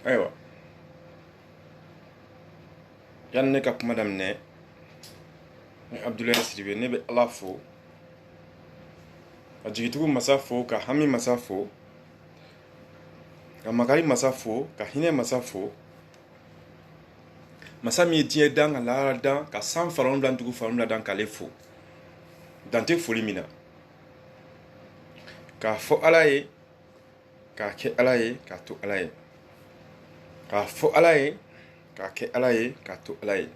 Ayiwa, yan ne ka kuma daminɛ ni Abdulaye Sidibe ne bɛ Ala fo ka jigitigiw masa fo ka hami masa fo ka makari masa fo ka hinɛ masa fo masa min ye diɲɛ dan ka lahara dan ka san fara dan dugu fara dan k'ale fo dante foli min na k'a fɔ Ala ye k'a kɛ Ala ye k'a to Ala ye k'a fɔ Ala ye k'a kɛ Ala ye k'a to Ala ye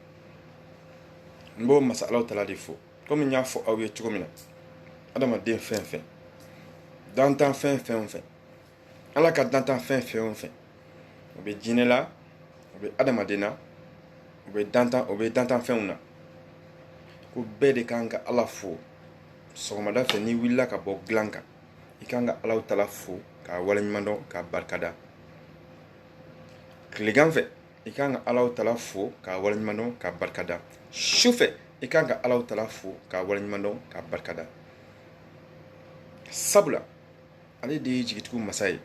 n b'o masa Alahu Taala de fo komi n y'a fɔ aw ye cogo min na adamaden fɛn fɛn dantan fɛn fɛn o fɛn Ala ka dantan fɛn fɛn o fɛn o bɛ jinɛ la o bɛ adamaden na o bɛ dantan fɛnw na ko bɛɛ de kan ka Ala fo sɔgɔmada fɛ n'i wulila ka bɔ dilan kan i kan ka Alahu Taala fo k'a waleɲuman dɔn k'a barikada tilegan fɛ i kan ka Alahu Taala fo k'a waleɲuman dɔn k'a barikada su fɛ i kan ka Alahu Taala fo k'a waleɲuman dɔn k'a barikada sabula ale de ye jigitigiw masa ye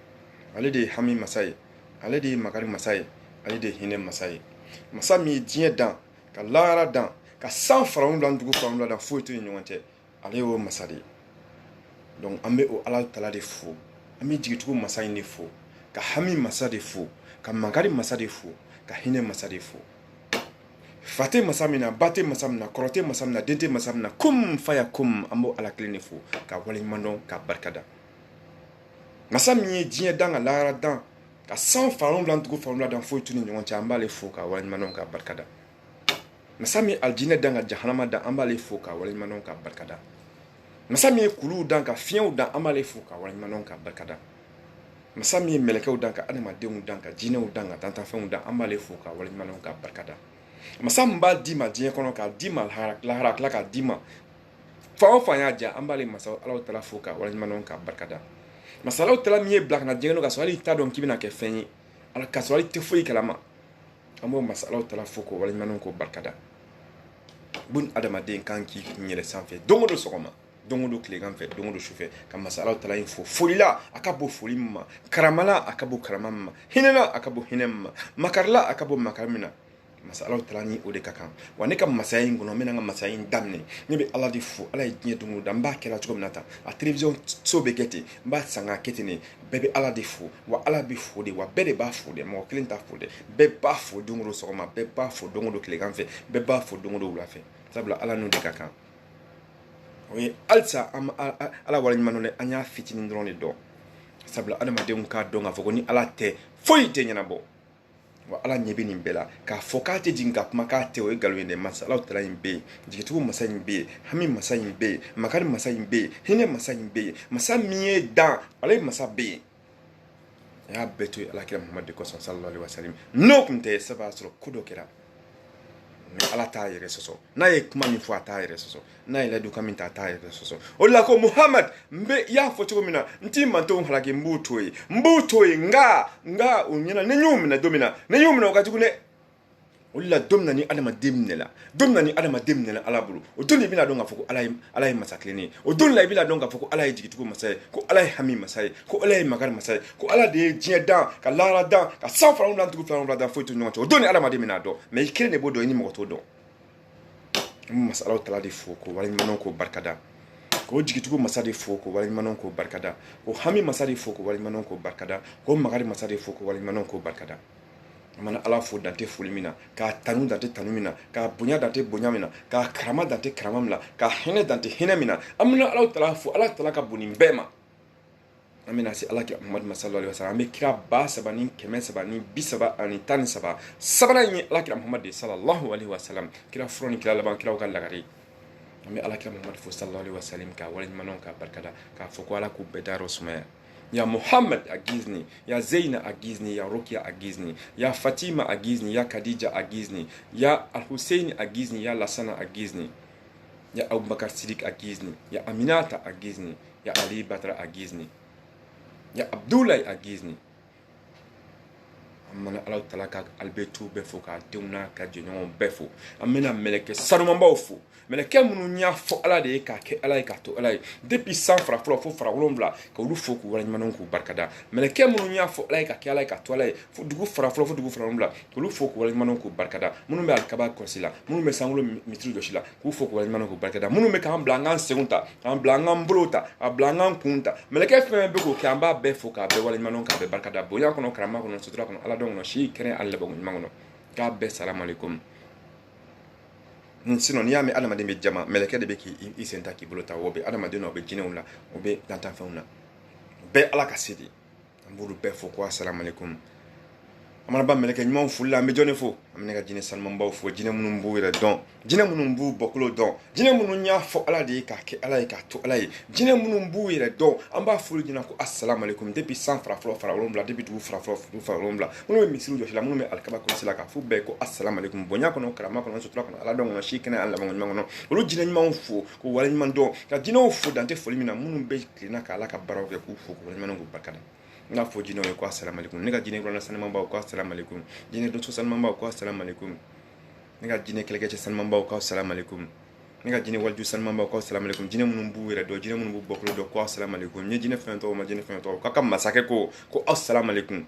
ale de ye hami masa ye ale de ye makari masa ye ale de ye hinɛ masa ye masa min ye diɲɛ dan ka lahara dan ka san farawula dugu farawula dan foyi to ni ɲɔgɔn cɛ ale y'o masa de ye donc an bɛ o Alahu Taala de fo an bɛ jigitigiw masa in de fo ka hami masa de fo ka makari masa de fo ka hinɛ masa de fo fa tɛ masa min na ba tɛ masa min na kɔrɔ tɛ masa min na den tɛ masa min na kum faya kum an b'o Ala kelen de fo ka waleɲuman dɔn k'a barikada masa min ye diɲɛ dan ka lahara dan ka san farawula dugu farawula dan foyi to ni ɲɔgɔn cɛ an b'ale fo k'a waleɲuman dɔn k'a barikada masa min ye alijinɛ dan ka jahanama dan an b'ale fo k'a waleɲuman dɔn k'a barikada masa min ye kuluw dan ka fiɲɛw dan an b'ale fo k'a waleɲuman dɔn k'a barikada masa min ye mɛlɛkɛw dan ka adamadenw dan ka jinɛw dan ka dantanfɛnw dan an b'ale fo k'a waleɲuman dɔn k'a barikada masa min b'a d'i ma diɲɛ kɔnɔ k'a d'i ma lahara tila k'a d'i ma fan o fan y'a diya an b'ale masa Alahu Taala fo k'a waleɲuman dɔn k'a barikada masa Alahu Taala min ye bila ka na diɲɛ kɔnɔ k'a sɔrɔ hali i t'a dɔn k'i bɛna kɛ fɛn ye k'a sɔrɔ hali i tɛ foyi kalama an b'o masa Alahu Taala fo k'o waleɲuman dɔn k'o barikada bun adamaden kan k'i kun yɛlɛ sanfɛ don o don sɔgɔma don o don tilegan fɛ don o don sufɛ ka masa Alahu Taala in fo folila a ka bɔ foli min ma karamala a ka bɔ karama min ma hinɛla a ka bɔ hinɛ min ma makarila a ka bɔ makari min na masa Alahu Taala ni o de ka kan wa ne ka masaya in kɔnɔ n bɛna n ka masaya in daminɛ ne bɛ Ala de fo Ala ye diɲɛ don o don n b'a kɛra cogo min na tan a télévision so bɛ kɛ ten n b'a san k'a kɛ ten de bɛɛ bɛ Ala de fo wa Ala bɛ fo de wa bɛɛ de b'a fo de mɔgɔ kelen t'a fo dɛ bɛɛ b'a fo don o don sɔgɔma bɛɛ b'a fo don o don tilegan fɛ bɛɛ b'a fo don o don wula fɛ sabula Ala n'o de ka kan o ye halisa Ala waleɲuman dɔn dɛ an y'a fitinin dɔrɔn de dɔn sabula adamadenw k'a dɔn k'a fɔ ko ni Ala tɛ foyi tɛ ɲɛnabɔ wa Ala ɲɛ bɛ nin bɛɛ la k'a fɔ k'a tɛ jigin ka kuma k'a tɛ o ye nkalon ye dɛ masa Alahu Taala in bɛ yen jigitigiw masa in bɛ yen hami masa in bɛ yen makari masa in bɛ yen hinɛ masa in bɛ yen masa min ye dan ale masa bɛ yen a y'a bɛɛ to yen Alakira Muhamadu de kosɔn sallallahu alaihi wa sallam n'o tun tɛ sabu a sɔrɔ ko dɔ kɛra mais Ala t'a yɛrɛ sɔsɔ n'a ye kuma min fɔ a t'a yɛrɛ sɔsɔ n'a ye layidukan min ta a t'a yɛrɛ sɔsɔ o de la ko Muhamadu n bɛ i y'a fɔ cogo min na n t'i mantonw halaki n b'u to yen nka o ɲɛna ni n y'u minɛ don min na ni n y'u minɛ o ka jugu dɛ o de la don min na ni adamaden minɛla don min na ni adamaden minɛla Ala bolo o don de i bɛna dɔn k'a fɔ ko Ala ye masa kelen ye o don de la i bɛna dɔn k'a fɔ ko Ala ye jigitigiw masa ye ko Ala ye hami masa ye ko Ala ye makari masa ye ko Ala de ye diɲɛ dan ka lahara dan ka san farawula dugu farawula dan foyi to ɲɔgɔn cɛ o don ni adamaden bɛna dɔn mais i kelen de b'o dɔn i ni mɔgɔ t'o dɔn an bɛ masa Alahu Taala de fo k'o waleɲuman dɔn k'o barikada k'o jigitigiw masa de fo k'o waleɲuman dɔn k'o barikada k'o hami masa de fo k'o waleɲuman dɔn k'o barikada k'o makari masa de fo k'o waleɲuman dɔn k'o barikada an mana Ala fo dante foli min na k'a tanu dante tanu min na k'a bonya dante bonya min na k'a karama dante karama min na k'a hinɛ dante hinɛ min na an bɛna Alahu Taala fo Ala Taala ka bon nin bɛɛ ma an bɛna se Alakira Muhamadu sallallahu alaihi wa sallam an bɛ kira 3,313 sabanan in ye Alakira Muhamadu sallallahu alaihi wa sallam kira fɔlɔ ni kira laban kiraw ka lagare an bɛ Alakira Muhamadu fo sallallahu alaihi wa sallam k'a waleɲuman dɔn k'a barikada k'a fɔ ko Ala k'u bɛɛ dayɔrɔ sumaya ya Muhammad agizni ya Zaina agizni ya Rukia agizni ya Fatima agizni ya Khadija agizni ya Al-Hussein agizni ya Lasana agizni ya Abubakar Siddiq agizni ya Aminata agizni ya Ali Batra agizni ya Abdullahi agizni amana ala tala ka albetu befo ka deuna ka jenyon befo amena meleke sanumamba fo meleke munu nya fo ala de ka ke ala ka to ala depuis 100 francs fo fra wolomla ka ulu fo ku wala manon ku barkada meleke munu nya fo ala ka ke ala ka to ala fo dugu fra fo dugu fra wolomla ku ulu fo ku wala manon ku barkada munu be alkaba konsila munu be sangulo mitru doshila ku fo ku wala manon ku barkada munu be ka blangan segunta an blangan brota a blangan kunta meleke fe be ko ke amba befo ka be wala manon ka be barkada boya kono krama kono sutra kono ala don no shi kene alla ba mangono ka be salam alaikum sinon ni ame adama de be jama meleke de be ki isenta ki bulota wobe adama de no be jinewla obe dantan fauna be ala ka sidi amburu be fo ko salam alaikum amana ba meleke nyuma fulla me jone fo amene ga jine salman baw fo jine munum bu wira don jine munum bu boklo don jine munum nya fo ala de ka ke ala ka to ala jine munum bu wira don amba fulu jina ko assalamu alaikum depuis 100 fra wolomla depuis du fra wolomla munum mi siru joshila munum alkaba ko sila ka fu be ko assalamu alaikum bonya ko no karama ko no sutra ko ala don no shikene ala mangono olu jine nyuma fo ko wala nyuma don ka jine fo dante fo limina munum be klina ka ala ka baraw ke ku fo ko wala nyuma bakada nga fo jino ko assalamu alaikum ni ga jine ko na sanama ba ko assalamu alaikum jine do to sanama ba ko assalamu alaikum ni ga jine keleke ci sanama ba ko assalamu alaikum ni ga jine walju sanama ba ko assalamu alaikum jine munum bu wira do jine munum bu boklo do ko assalamu alaikum ni jine fento ma jine fento ka kam masake ko assalamu alaikum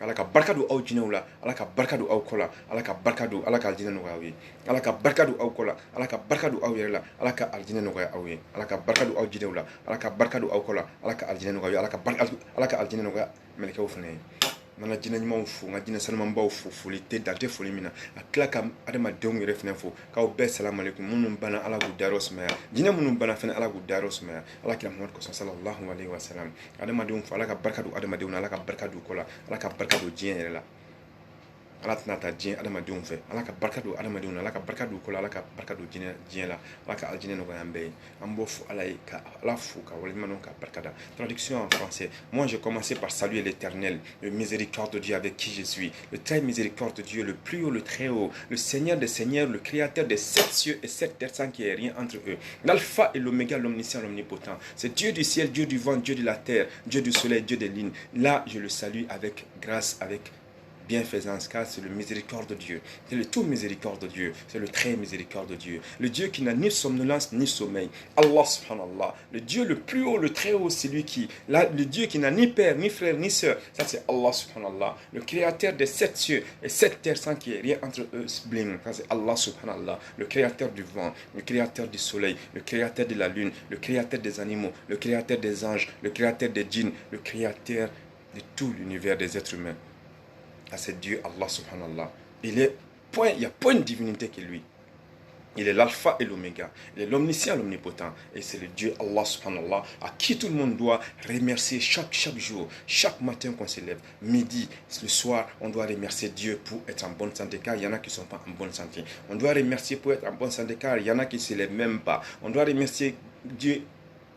ala ka barkadu aw jinewla ala ka barkadu aw kola ala ka barkadu ala ka aljina no gawi ala ka barkadu aw kola ala ka barkadu aw yerla ala ka aljina no gawi awi ala ka barkadu aw jinewla ala ka barkadu aw kola ala ka aljina no gawi ala ka aljina no gawi meleke ofne mana jina nyuma fu nga jina salama mbaw fu fuli te dante fuli mina akla kam adama dongu refne fu ka be salam alaikum munum bana ala gu daros ma jina munum bana fene ala gu daros ma ala kila muhammad ko sallallahu alaihi wasallam adama dongu fu ala ka barkadu adama dongu ala ka barkadu kola ala ka barkadu jien la ala tnata jien adama dongu fe ala ka barkadu adama dongu ala ka barkadu kola ala ka barkadu jien la ala ka aljine no gambe ambo fu ala ka ala fu ka wala manon ka barkada. Traduction en français. Moi j'ai commencé par saluer l'Éternel, le miséricorde de Dieu avec qui je suis, le très miséricorde de Dieu, le plus haut, le très haut, le Seigneur des seigneurs, le créateur des 7 cieux et 7 terres sans qu'il y ait rien entre eux, l'alpha et l'oméga, l'omniscient, l'omnipotent. C'est Dieu du ciel, Dieu du vent, Dieu de la terre, Dieu du soleil, Dieu des lignes. Là je le salue avec grâce, avec bienfaisance, car c'est le miséricorde de Dieu, c'est le tout miséricorde de Dieu, c'est le très miséricorde de Dieu, le Dieu qui n'a ni somnolence ni sommeil, Allah subhanallah, le Dieu le plus haut, le très haut, c'est lui qui, là, le Dieu qui n'a ni père, ni frère, ni sœur, ça c'est Allah subhanallah, le créateur des 7 cieux et 7 terres sans qu'il y ait rien entre eux, sublime, ça c'est Allah subhanallah, le créateur du vent, le créateur du soleil, le créateur de la lune, le créateur des animaux, le créateur des anges, le créateur des djinns, le créateur de tout l'univers des êtres humains. À c'est Dieu, Allah subhanallah. Il n'y a point de divinité que lui. Il est l'alpha et l'oméga. Il est l'omniscient, l'omnipotent. Et c'est le Dieu, Allah subhanallah, à qui tout le monde doit remercier chaque jour, chaque matin qu'on se lève, midi, le soir, on doit remercier Dieu pour être en bonne santé, car il y en a qui ne sont pas en bonne santé. On doit remercier pour être en bonne santé, car il y en a qui ne se lèvent même pas. On doit remercier Dieu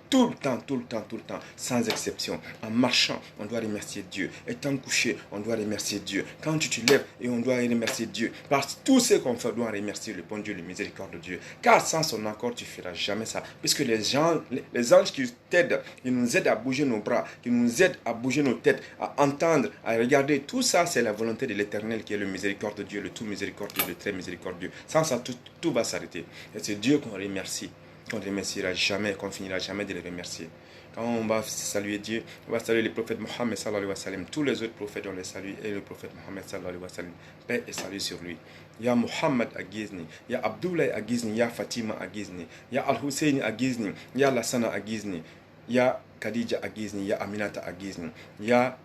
tout le temps, sans exception. En marchant, on doit remercier Dieu. Étant couché, on doit remercier Dieu. Quand tu te lèves, et on doit remercier Dieu. Parce que tout ce qu'on fait, on doit remercier le bon Dieu, le miséricorde de Dieu. Car sans son accord, tu ne feras jamais ça. Puisque les anges qui t'aident, qui nous aident à bouger nos bras, qui nous aident à bouger nos têtes, à entendre, à regarder, tout ça, c'est la volonté de l'Éternel qui est le miséricorde de Dieu, le tout miséricordieux, le très miséricordieux. Sans ça, tout va s'arrêter. Et c'est Dieu qu'on remercie. Qu'on ne remerciera jamais, qu'on finira jamais de les remercier. Quand on va saluer Dieu, on va saluer le prophète Mohammed sallallahu alayhi wa sallam. Tous les autres prophètes, on les salue. Et le prophète Mohammed sallallahu alayhi wa sallam. Paix et salut sur lui. Il y a Mohammed à Gizni, il y a Abdullah à Gizni, il y a Fatima à Gizni, il y a Al-Hussein à Gizni, il y a Lassana à Gizni, il y a Khadija à Gizni, il y a Aminata à Gizni, il y a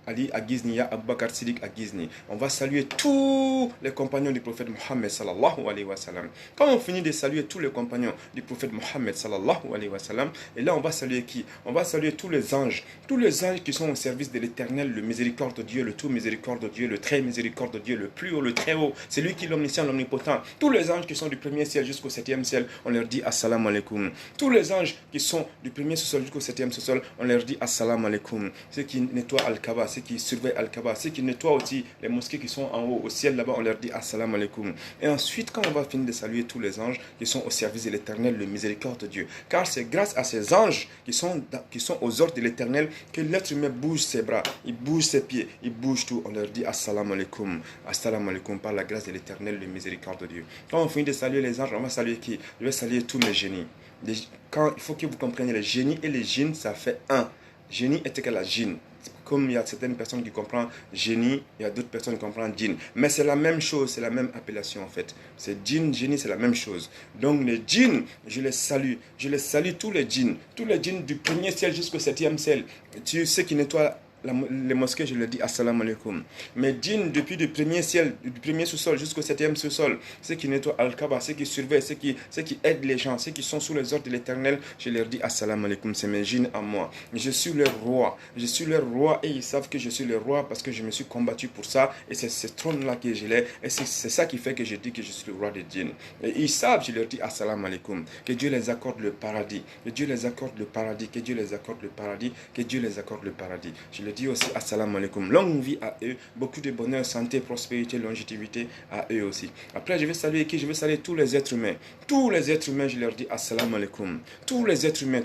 Ali à Gizni, Abu Bakr Siddiq à Gizni. On va saluer tous les compagnons du prophète Mohammed sallallahu alayhi wa sallam. Quand on finit de saluer tous les compagnons du prophète Mohammed sallallahu alayhi wa sallam, et là on va saluer qui? On va saluer tous les anges qui sont au service de l'Éternel, le miséricorde de Dieu, le tout miséricorde de Dieu, le très miséricorde de Dieu, le plus haut, le très haut. C'est lui qui est l'omniscient, l'omnipotent. Tous les anges qui sont du premier ciel jusqu'au septième ciel, on leur dit assalamu alaikum. Tous les anges qui sont du premier sous-sol jusqu'au septième sous-sol, on leur dit assalamu alaikum. Ceux qui nettoient Al-Kaaba, ceux qui surveillent Al-Kaaba, ceux qui nettoient aussi les mosquées qui sont en haut, au ciel là-bas, on leur dit Assalamu alaikum. Et ensuite, quand on va finir de saluer tous les anges qui sont au service de l'Éternel, le miséricorde de Dieu. Car c'est grâce à ces anges qui sont aux ordres de l'Éternel que l'être humain bouge ses bras, il bouge ses pieds, il bouge tout. On leur dit Assalamu alaikum par la grâce de l'Éternel, le miséricorde de Dieu. Quand on finit de saluer les anges, on va saluer qui? Je vais saluer tous mes génies. Il faut que vous compreniez les génies et les djinns, ça fait un. Génie est égal à djinn. Comme il y a certaines personnes qui comprennent génie, il y a d'autres personnes qui comprennent djinn. Mais c'est la même chose, c'est la même appellation en fait. C'est djinn, génie, c'est la même chose. Donc les djinns, je les salue tous les djinns du premier ciel jusqu'au septième ciel. Tu sais qui nettoient les mosquées, je leur dis assalamu alaikum. Mais djinns, depuis le premier ciel, du premier sous-sol jusqu'au septième sous-sol, ceux qui nettoient Al-Kaaba, ceux qui surveillent, ceux qui aident les gens, ceux qui sont sous les ordres de l'Éternel, je leur dis assalamu alaikum. C'est mes djinns à moi. Je suis leur roi. Je suis leur roi et ils savent que je suis leur roi parce que je me suis combattu pour ça. Et c'est ce trône-là que je l'ai. Et c'est ça qui fait que je dis que je suis le roi des djinns. Et ils savent, je leur dis assalamu alaikum. Que Dieu les accorde le paradis. Que Dieu les accorde le paradis. Que Dieu les accorde le paradis. Que Dieu les accorde le paradis. Je leur dis aussi assalamu alaikum. Longue vie à eux, beaucoup de bonheur, santé, prospérité, longévité à eux aussi. Après, je vais saluer qui? Je vais saluer tous les êtres humains. Tous les êtres humains, je leur dis assalamu alaikum. Tous les êtres humains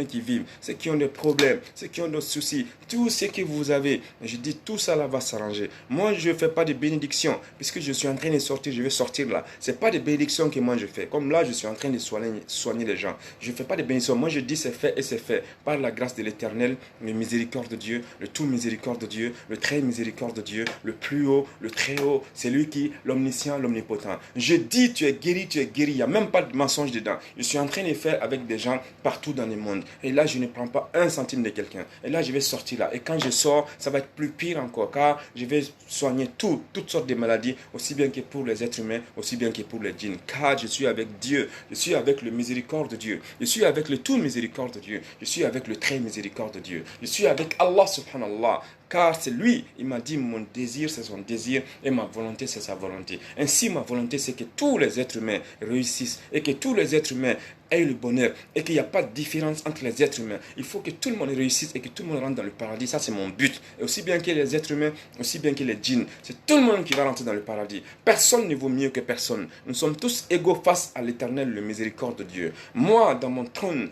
qui vivent, ceux qui ont des problèmes, ceux qui ont des soucis, tout ce que vous avez, je dis tout ça là va s'arranger. Moi, je ne fais pas de bénédiction, puisque je suis en train de sortir, je vais sortir là. Ce n'est pas de bénédiction que moi je fais. Comme là, je suis en train de soigner les gens. Je ne fais pas de bénédiction. Moi, je dis c'est fait et c'est fait. Par la grâce de l'Éternel, le miséricorde de Dieu, le tout miséricorde de Dieu, le très miséricorde de Dieu, le plus haut, le très haut, c'est lui qui, l'omniscient, l'omnipotent. Je dis tu es guéri, il n'y a même pas de mensonge dedans. Je suis en train de faire avec des gens partout dans le monde. Et là, je ne prends pas un centime de quelqu'un. Et là, je vais sortir là. Et quand je sors, ça va être plus pire encore, car je vais soigner toutes sortes de maladies, aussi bien que pour les êtres humains, aussi bien que pour les djinns. Car je suis avec Dieu, je suis avec le miséricorde de Dieu, je suis avec le tout miséricorde de Dieu, je suis avec le très miséricorde de Dieu, je suis avec Allah subhanallah. Car c'est lui, il m'a dit mon désir c'est son désir et ma volonté c'est sa volonté. Ainsi ma volonté c'est que tous les êtres humains réussissent et que tous les êtres humains aient le bonheur et qu'il n'y a pas de différence entre les êtres humains. Il faut que tout le monde réussisse et que tout le monde rentre dans le paradis. Ça c'est mon but. Et aussi bien que les êtres humains, aussi bien que les djinns. C'est tout le monde qui va rentrer dans le paradis. Personne ne vaut mieux que personne. Nous sommes tous égaux face à l'Éternel, le miséricorde de Dieu. Moi, dans mon trône,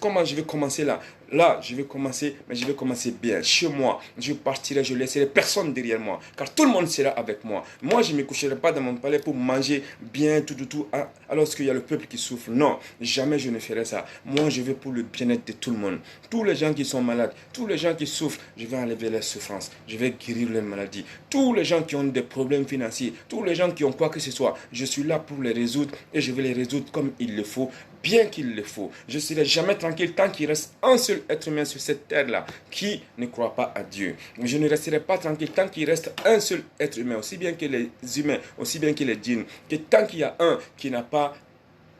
comment je vais commencer là? Là, je vais commencer, mais je vais commencer bien. Chez moi, je partirai, je laisserai personne derrière moi. Car tout le monde sera avec moi. Moi, je ne me coucherai pas dans mon palais pour manger bien, tout, alors qu'il y a le peuple qui souffre. Non, jamais je ne ferai ça. Moi, je vais pour le bien-être de tout le monde. Tous les gens qui sont malades, tous les gens qui souffrent, je vais enlever leurs souffrances. Je vais guérir leurs maladies. Tous les gens qui ont des problèmes financiers, tous les gens qui ont quoi que ce soit, je suis là pour les résoudre et je vais les résoudre comme il le faut, bien qu'il le faut. Je ne serai jamais tranquille tant qu'il reste un seul être humain sur cette terre-là qui ne croit pas à Dieu. Je ne resterai pas tranquille tant qu'il reste un seul être humain, aussi bien que les humains, aussi bien que les djinns, que tant qu'il y a un qui n'a pas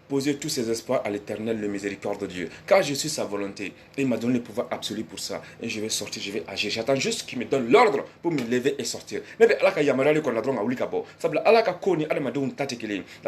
poser tous ses espoirs à l'Éternel, le miséricorde de Dieu. Car je suis sa volonté. Et il m'a donné le pouvoir absolu pour ça. Et je vais sortir, je vais agir. J'attends juste qu'il me donne l'ordre pour me lever et sortir. La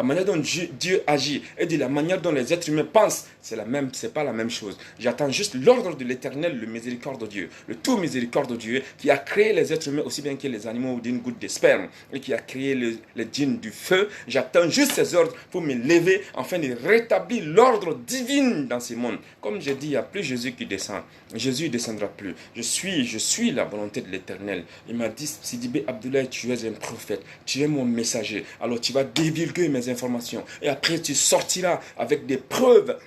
manière dont Dieu agit et de la manière dont les êtres humains pensent, c'est pas la même chose. J'attends juste l'ordre de l'Éternel, le miséricorde de Dieu. Le tout miséricorde de Dieu qui a créé les êtres humains aussi bien que les animaux d'une goutte de sperme et qui a créé les djinns du feu. J'attends juste ces ordres pour me lever afin de rétablir l'ordre divin dans ce monde. Comme je dis, il n'y a plus Jésus qui descend. Jésus ne descendra plus. Je suis la volonté de l'Éternel. Il m'a dit, Sidibé Abdoulaye, tu es un prophète, tu es mon messager. Alors tu vas divulguer mes informations. Et après tu sortiras avec des preuves.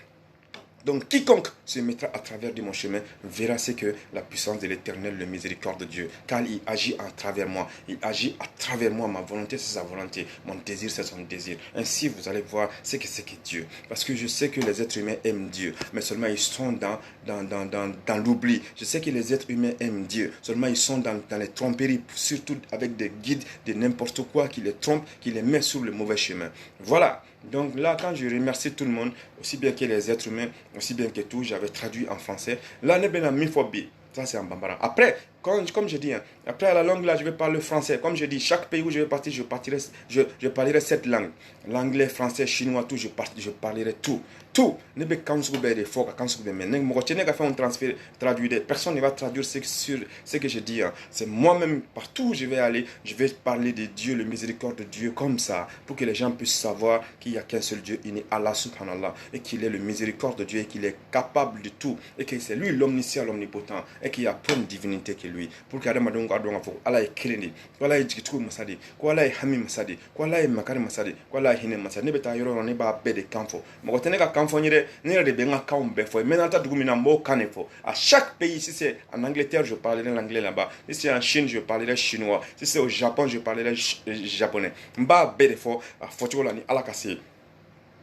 Donc quiconque se mettra à travers de mon chemin verra ce que la puissance de l'Éternel, le miséricorde de Dieu. Car il agit à travers moi. Il agit à travers moi. Ma volonté, c'est sa volonté. Mon désir, c'est son désir. Ainsi, vous allez voir ce que c'est que Dieu. Parce que je sais que les êtres humains aiment Dieu. Mais seulement ils sont dans l'oubli. Je sais que les êtres humains aiment Dieu. Seulement ils sont dans les tromperies. Surtout avec des guides de n'importe quoi qui les trompent, qui les met sur le mauvais chemin. Voilà. Donc là, quand je remercie tout le monde, aussi bien que les êtres humains, aussi bien que tout, j'avais traduit en français. Là, n'est bien mi phobie. Ça, c'est en bambara. Après, comme je dis, après à la langue, là, je vais parler français. Comme je dis, chaque pays où je vais partir, je parlerai 7 langues. L'anglais, français, chinois, tout, je parlerai tout. tout ne be kansugu be de fo ka kansugu be men mo tene ka faire un transfert traduire personne ne va traduire ce que je dis hein. C'est moi-même partout où je vais aller je vais parler de Dieu le miséricorde de Dieu comme ça pour que les gens puissent savoir qu'il y a qu'un seul Dieu il est Allah subhanallah et qu'il est le miséricorde de Dieu et qu'il est capable de tout et que c'est lui l'omniscient l'omnipotent et qu'il y a plein de divinité que lui pour que Adam adon adon fo Allah est kilindi ko Allah est jikitu masadi ko Allah est hami masadi ko Allah est makari masadi ko Allah est hine masadi ne beta yoro ne ba be de kanfo mo tene ka kanfo nyire ne de be nga kaumbe fo maintenant ta dugumina mo kanefo à chaque pays si c'est en Angleterre je parlerai l'anglais là-bas si c'est en Chine je parlerai chinois si c'est au Japon je parlerai japonais mba be de fo foto la ni ala kasi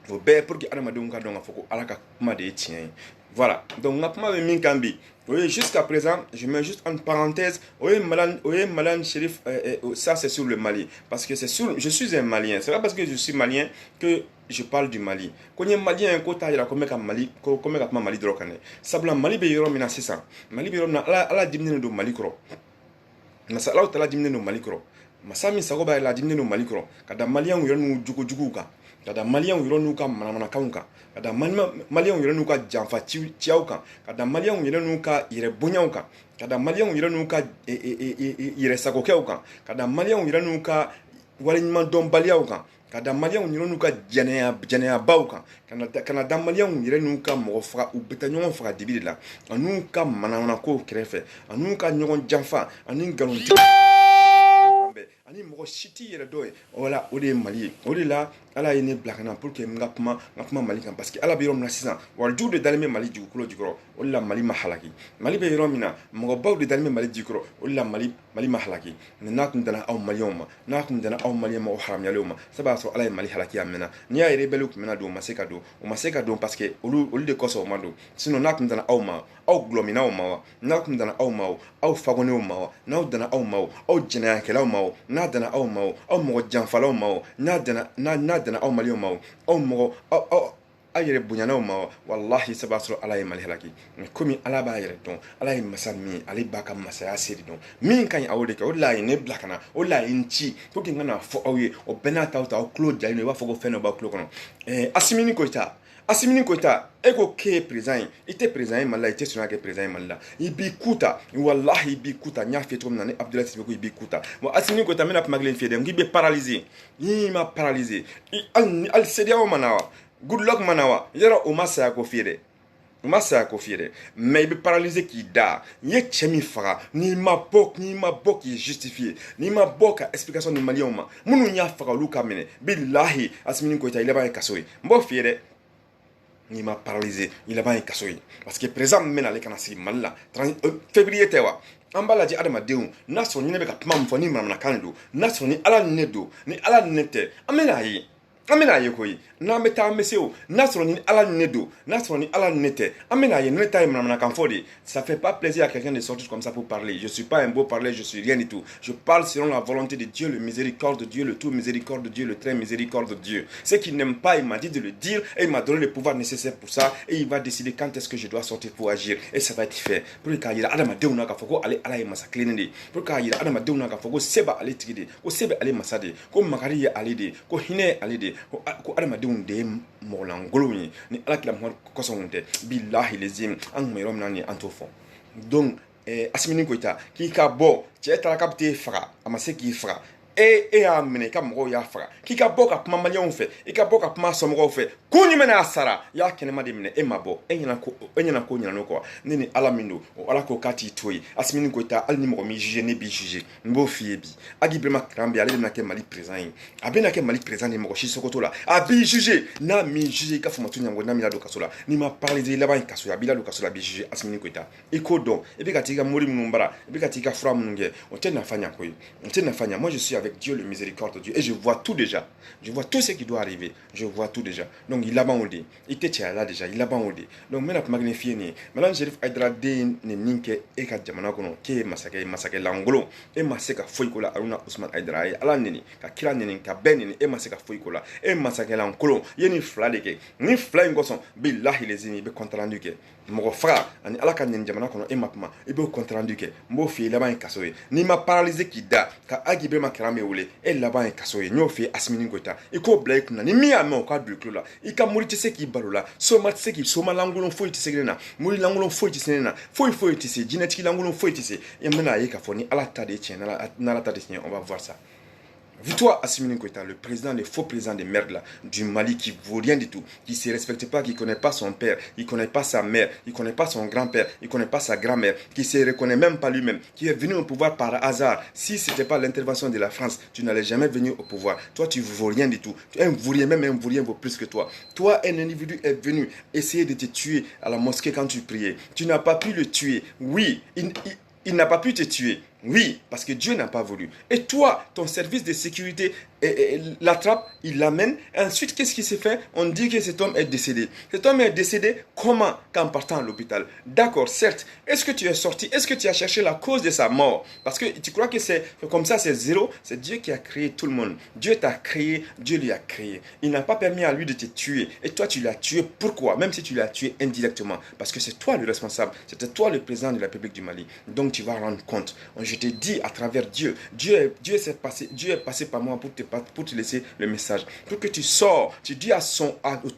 o be pour que Adam adon ka don fo ala ka kuma de tien voilà donc on a pas mis Kambi. Oui, jusqu'à présent, je mets juste en parenthèse. Oui, Malan Chérif, ça c'est sur le Mali. Parce que je suis un Malien. C'est pas parce que je suis Malien que je parle du Mali. Quand il y a un Malien, il y a un Mali, comme un Mali drôle. Sabla Mali be yoro mina sisa. Mali be yoro na ala dimne do Mali kro. Masa ala tala dimne do Mali kro. Masa mi sago ba la dimne do Mali kro. Kada Malien yoro nu jugu ka. Kada Malien yoro nu ka mana kaunka. Kada Malien yoro nu ka janfa tiaw kan. Kada Malien yoro nu ka ire bonyaw kan. Kada Malien yoro nu ka ire sagokew kan. Kada Malien yoro nu ka waliman don baliaw kan. Kada Malien yoro nu ka janaya baw kan. Kana Malien yoro nu ka mo fra u betanyon fra dibili la. Anu ka mana ko krefe. Anu ka nyogon janfa, anu galon ani mɔgɔ si t'i yɛrɛ dɔ ye voilà o de ye Mali ye o de la ala ye ne bila ka na pour que n ka kuma Mali kan parce que ala bɛ yɔrɔ min na sisan walijuw de dalen bɛ Mali dugukolo jukɔrɔ o de la Mali ma halaki Mali bɛ yɔrɔ min na mɔgɔbaw de dalen bɛ Mali jukɔrɔ o de la Mali ma halaki mais n'a tun dana aw maliyɛnw ma n'a tun dana aw maliyɛn ma o haramuyalen ma sabu a sɔrɔ ala ye Mali halaki a mɛnna n'i y'a ye rebelle tun bɛna don o ma se ka don parce que olu de kɔsɔn o ma don sinon n'a tun dana aw ma aw gulɔminaw ma wa n'a tun dana aw ma o aw fagonnew ma wa n'aw dana aw ma o aw jɛnɛyakɛlaw ma o n'a dana aw ma o aw mɔgɔ janfalaw ma o n'a dana aw maliyɛnw ma o aw mɔgɔ aw yɛrɛ bonyanaw ma o wallahi sabu a sɔrɔ ala ye Mali halaki komi ala b'a yɛrɛ dɔn ala ye masa min ale b'a ka masaya seri dɔn min ka ɲi aw de kɛ o de la a ye ne bila ka na o de la a ye n ci pour que n ka n'a fɔ aw ye o bɛɛ n'a ta aw tulo jalen don i b'a fɔ ko fɛn dɔ b'aw tulo kɔnɔ Assimi Goïta e ko ke président i tɛ président ye Mali la i tɛ sɔn ka kɛ président ye Mali la i b'i kuta wallahi i b'i kuta n y'a f'i ye cogo min na ne Abdoulaye Sidibe ko i b'i kuta bon Assimi Goïta n bɛna kuma kelen f'i ye dɛ n k'i bɛ paralysé n'i ma paralysé hali CEDEAO ma na wa Goodluck ma na wa yɔrɔ o ma saya ko f'i ye dɛ o ma saya ko f'i ye dɛ mais i bɛ paralysé k'i da n ye cɛ min faga n'i ma bɔ k'i justifier n'i ma bɔ ka explication di maliyɛnw ma minnu y'a faga olu ka minɛ bilahi Assimi Goïta i laban ye kaso ye n b'o f'i ye dɛ n'i ma paralysé i laban ye kaso ye parce que président min bɛna ale kana sigi Mali la février tɛ wa an b'a lajɛ adamadenw n'a sɔrɔ ni ne bɛ ka kuma min fɔ ni manamanakan de don n'a sɔrɔ ni ala ni ne don ni ala ni ne tɛ an bɛna ye an bɛna ye koyi n'an bɛ taa an bɛ se o n'a sɔrɔ ni ala ni ne don n'a sɔrɔ ni ala ni ne tɛ an bɛna ye ne ta ye manamanakan fɔ de ça fait pas plaisir à quelqu'un de sortir comme ça pour parler je suis pas un beau parler je suis rien du tout je parle selon la volonté de Dieu le miséricorde de Dieu le tout miséricorde de Dieu le très miséricorde de Dieu ce qu'il n'aime pas il m'a dit de le dire et il m'a donné le pouvoir nécessaire pour ça et il va décider quand est-ce que je dois sortir pour agir et ça va être fait pour k'a yira adamadenw na k'a fɔ ko ale ala ye masa kilennen de pour k'a yira adamadenw na k'a fɔ ko se b'ale tigi de ko se bɛ ale masa de ko makari ye ale de ko hinɛ ye ale de ko adamadenw de ye mɔgɔlangolow ye ni alakira Muhamadu kɔsɔn tɛ bilahi lezim an kun bɛ yɔrɔ min na ni an t'o fɔ donc Assimi Goïta k'i ka bɔ cɛ taara k'a bɛ t'e faga a ma se k'i faga e y'a minɛ i ka mɔgɔw y'a faga k'i ka bɔ ka kuma maliyɛnw fɛ i ka bɔ ka kuma somɔgɔw fɛ ko ɲuman n'a sara i y'a kɛnɛma de minɛ e ma bɔ e ɲɛna ko ɲɛna kɔ ne ni ala min don o ala ko k'a t'i to yen Assimi Goïta hali ni mɔgɔ m'i juger ne b'i juger n b'o f'i ye bi Agi Ibrahima Traoré ale bɛna kɛ Mali président ye a bɛna kɛ Mali président de mɔgɔ si sogoto la a b'i juger n'a m'i juger i ka famatu ɲɛngo n'a m'i ladon kaso la n'i ma paralysé i laban ye kaso ye a b'i ladon kaso la a b'i juger Assimi Goïta i k'o dɔn i bɛ ka t'i ka mori minnu bara i bɛ ka t'i ka fura minnu kɛ o tɛ nafa ɲɛ koyi o tɛ nafa ɲɛ moi je suis avec Dieu le miséricorde de Dieu et je vois tout déjà je vois tout ce qui doit arriver je vois tout déjà donc il laban o de i tɛ cɛya la déjà i laban o de donc n bɛna kuma kelen f'i ye nin ye Malam Sherif Haidara den ni min kɛ e ka jamana kɔnɔ k'e ye masakɛ langolo e ma se ka foyi ko la Haruna Usman Haidara a ye ala neni ka kira neni ka bɛɛ neni e ma se ka foyi ko la e masakɛ langolo i ye nin fila de kɛ nin fila in kɔsɔn bilahi lezini i bɛ compte rendu kɛ mɔgɔ faga ani ala ka neni jamana kɔnɔ e ma kuma i b'o compte rendu kɛ n b'o f'i ye laban ye kaso ye n'i ma paralysé k'i da ka Agi Ibrahima Traoré me wele e laban e kaso ye nyo fe Assimi Goïta e ko bla ikuna ni mi ame o ka du klo la i ka muri tse ki balola so mat tse ki so ma langulon fo tse na muri langulon fo tse na fo tse genetique langulon fo tse e mena ye ka fo ni ala ta de tien na la ta de tien on va voir ça. Vu toi, Assimi Goïta, le président, le faux président de merde là, du Mali qui vaut rien du tout, qui ne se respecte pas, qui ne connaît pas son père, il ne connaît pas sa mère, il ne connaît pas son grand-père, il ne connaît pas sa grand-mère, qui ne se reconnaît même pas lui-même, qui est venu au pouvoir par hasard. Si ce n'était pas l'intervention de la France, tu n'allais jamais venir au pouvoir. Toi, tu ne vaux rien du tout. Un vaurien, même un vaurien vaut plus que toi. Toi, un individu est venu essayer de te tuer à la mosquée quand tu priais. Tu n'as pas pu le tuer. Oui, il n'a pas pu te tuer. Oui, parce que Dieu n'a pas voulu. Et toi, ton service de sécurité l'attrape, il l'amène. Ensuite, qu'est-ce qui s'est fait? On dit que cet homme est décédé. Cet homme est décédé comment? Qu'en partant à l'hôpital. D'accord, certes. Est-ce que tu es sorti? Est-ce que tu as cherché la cause de sa mort? Parce que tu crois que c'est comme ça, c'est zéro. C'est Dieu qui a créé tout le monde. Dieu t'a créé, Dieu lui a créé. Il n'a pas permis à lui de te tuer. Et toi, tu l'as tué. Pourquoi? Même si tu l'as tué indirectement. Parce que c'est toi le responsable. C'était toi le président de la République du Mali. Donc, tu vas rendre compte. Je te dis à travers Dieu, Dieu est passé par moi pour te laisser le message. Pour que tu sors, tu dis à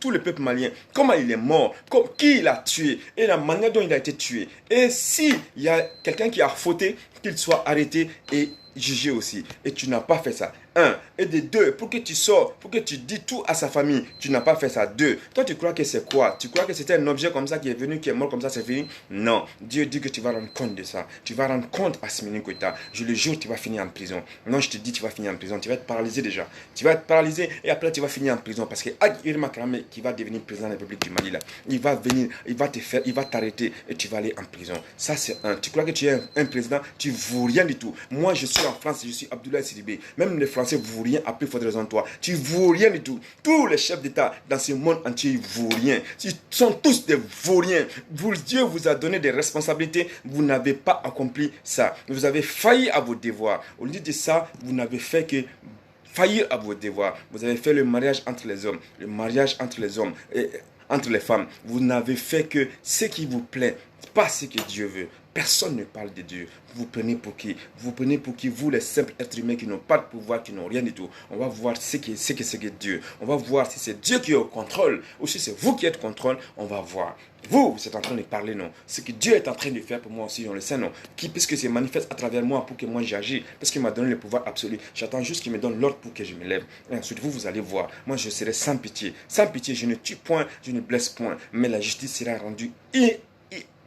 tout le peuple malien comment il est mort, qui il a tué et la manière dont il a été tué. Et si il y a quelqu'un qui a fauté, qu'il soit arrêté et jugé aussi. Et tu n'as pas fait ça. Un. Et de deux, pour que tu sors, pour que tu dis tout à sa famille, tu n'as pas fait ça. Deux. Toi, tu crois que c'est quoi? Tu crois que c'était un objet comme ça qui est venu, qui est mort comme ça, c'est fini? Non. Dieu dit que tu vas rendre compte de ça. Tu vas rendre compte, Assimi Goïta. Je le jure, tu vas finir en prison. Non, je te dis, tu vas finir en prison. Tu vas être paralysé déjà. Tu vas être paralysé et après, tu vas finir en prison. Parce que Irma Kramé, qui va devenir président de la République du Mali, là, il va venir, il va t'arrêter et tu vas aller en prison. Ça, c'est un. Tu crois que tu es un président, tu ne vaux rien du tout. Moi, je suis en France, je suis Abdoulaye Sidibé. Même les Français ne vaut rien à plus forte raison de toi. Tu ne vaux rien du tout. Tous les chefs d'État dans ce monde entier, ils ne vaut rien. Ils sont tous des vauriens. Dieu vous a donné des responsabilités. Vous n'avez pas accompli ça. Vous avez failli à vos devoirs. Au lieu de ça, vous n'avez fait que faillir à vos devoirs. Vous avez fait le mariage entre les hommes. Le mariage entre les hommes et entre les femmes. Vous n'avez fait que ce qui vous plaît, pas ce que Dieu veut. Personne ne parle de Dieu. Vous prenez pour qui? Vous prenez pour qui? Vous, les simples êtres humains qui n'ont pas de pouvoir, qui n'ont rien du tout. On va voir ce que c'est que Dieu. On va voir si c'est Dieu qui est au contrôle ou si c'est vous qui êtes au contrôle. On va voir. Vous êtes en train de parler, non? Ce que Dieu est en train de faire pour moi aussi, on le sait, non? Puisque c'est manifeste à travers moi pour que moi j'agisse. Parce qu'il m'a donné le pouvoir absolu. J'attends juste qu'il me donne l'ordre pour que je me lève. Et ensuite, vous allez voir. Moi, je serai sans pitié. Sans pitié, je ne tue point, je ne blesse point. Mais la justice sera rendue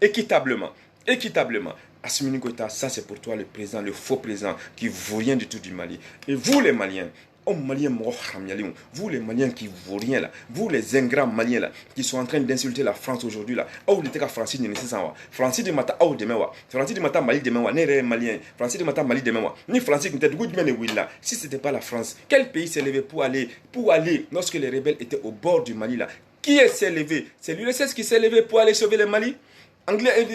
équitablement. Équitablement. Assimi Goïta, ça c'est pour toi le président, le faux président qui ne vaut rien du tout du Mali. Et vous les Maliens, vous les Maliens qui ne vaut rien là, vous les ingrats Maliens là, qui sont en train d'insulter la France aujourd'hui là, oh il était qu'à Francis de Nessan, Francis de Mata, oh demain, Francis de Mata Mali demain, n'est Malien, Francis de Mata Mali demain, ni Francis qui était de Goudmen et Willa. Si ce n'était pas la France, quel pays s'est levé pour aller lorsque les rebelles étaient au bord du Mali là? Qui s'est levé? C'est l'URSS qui s'est levé pour aller sauver le Mali? Anglais,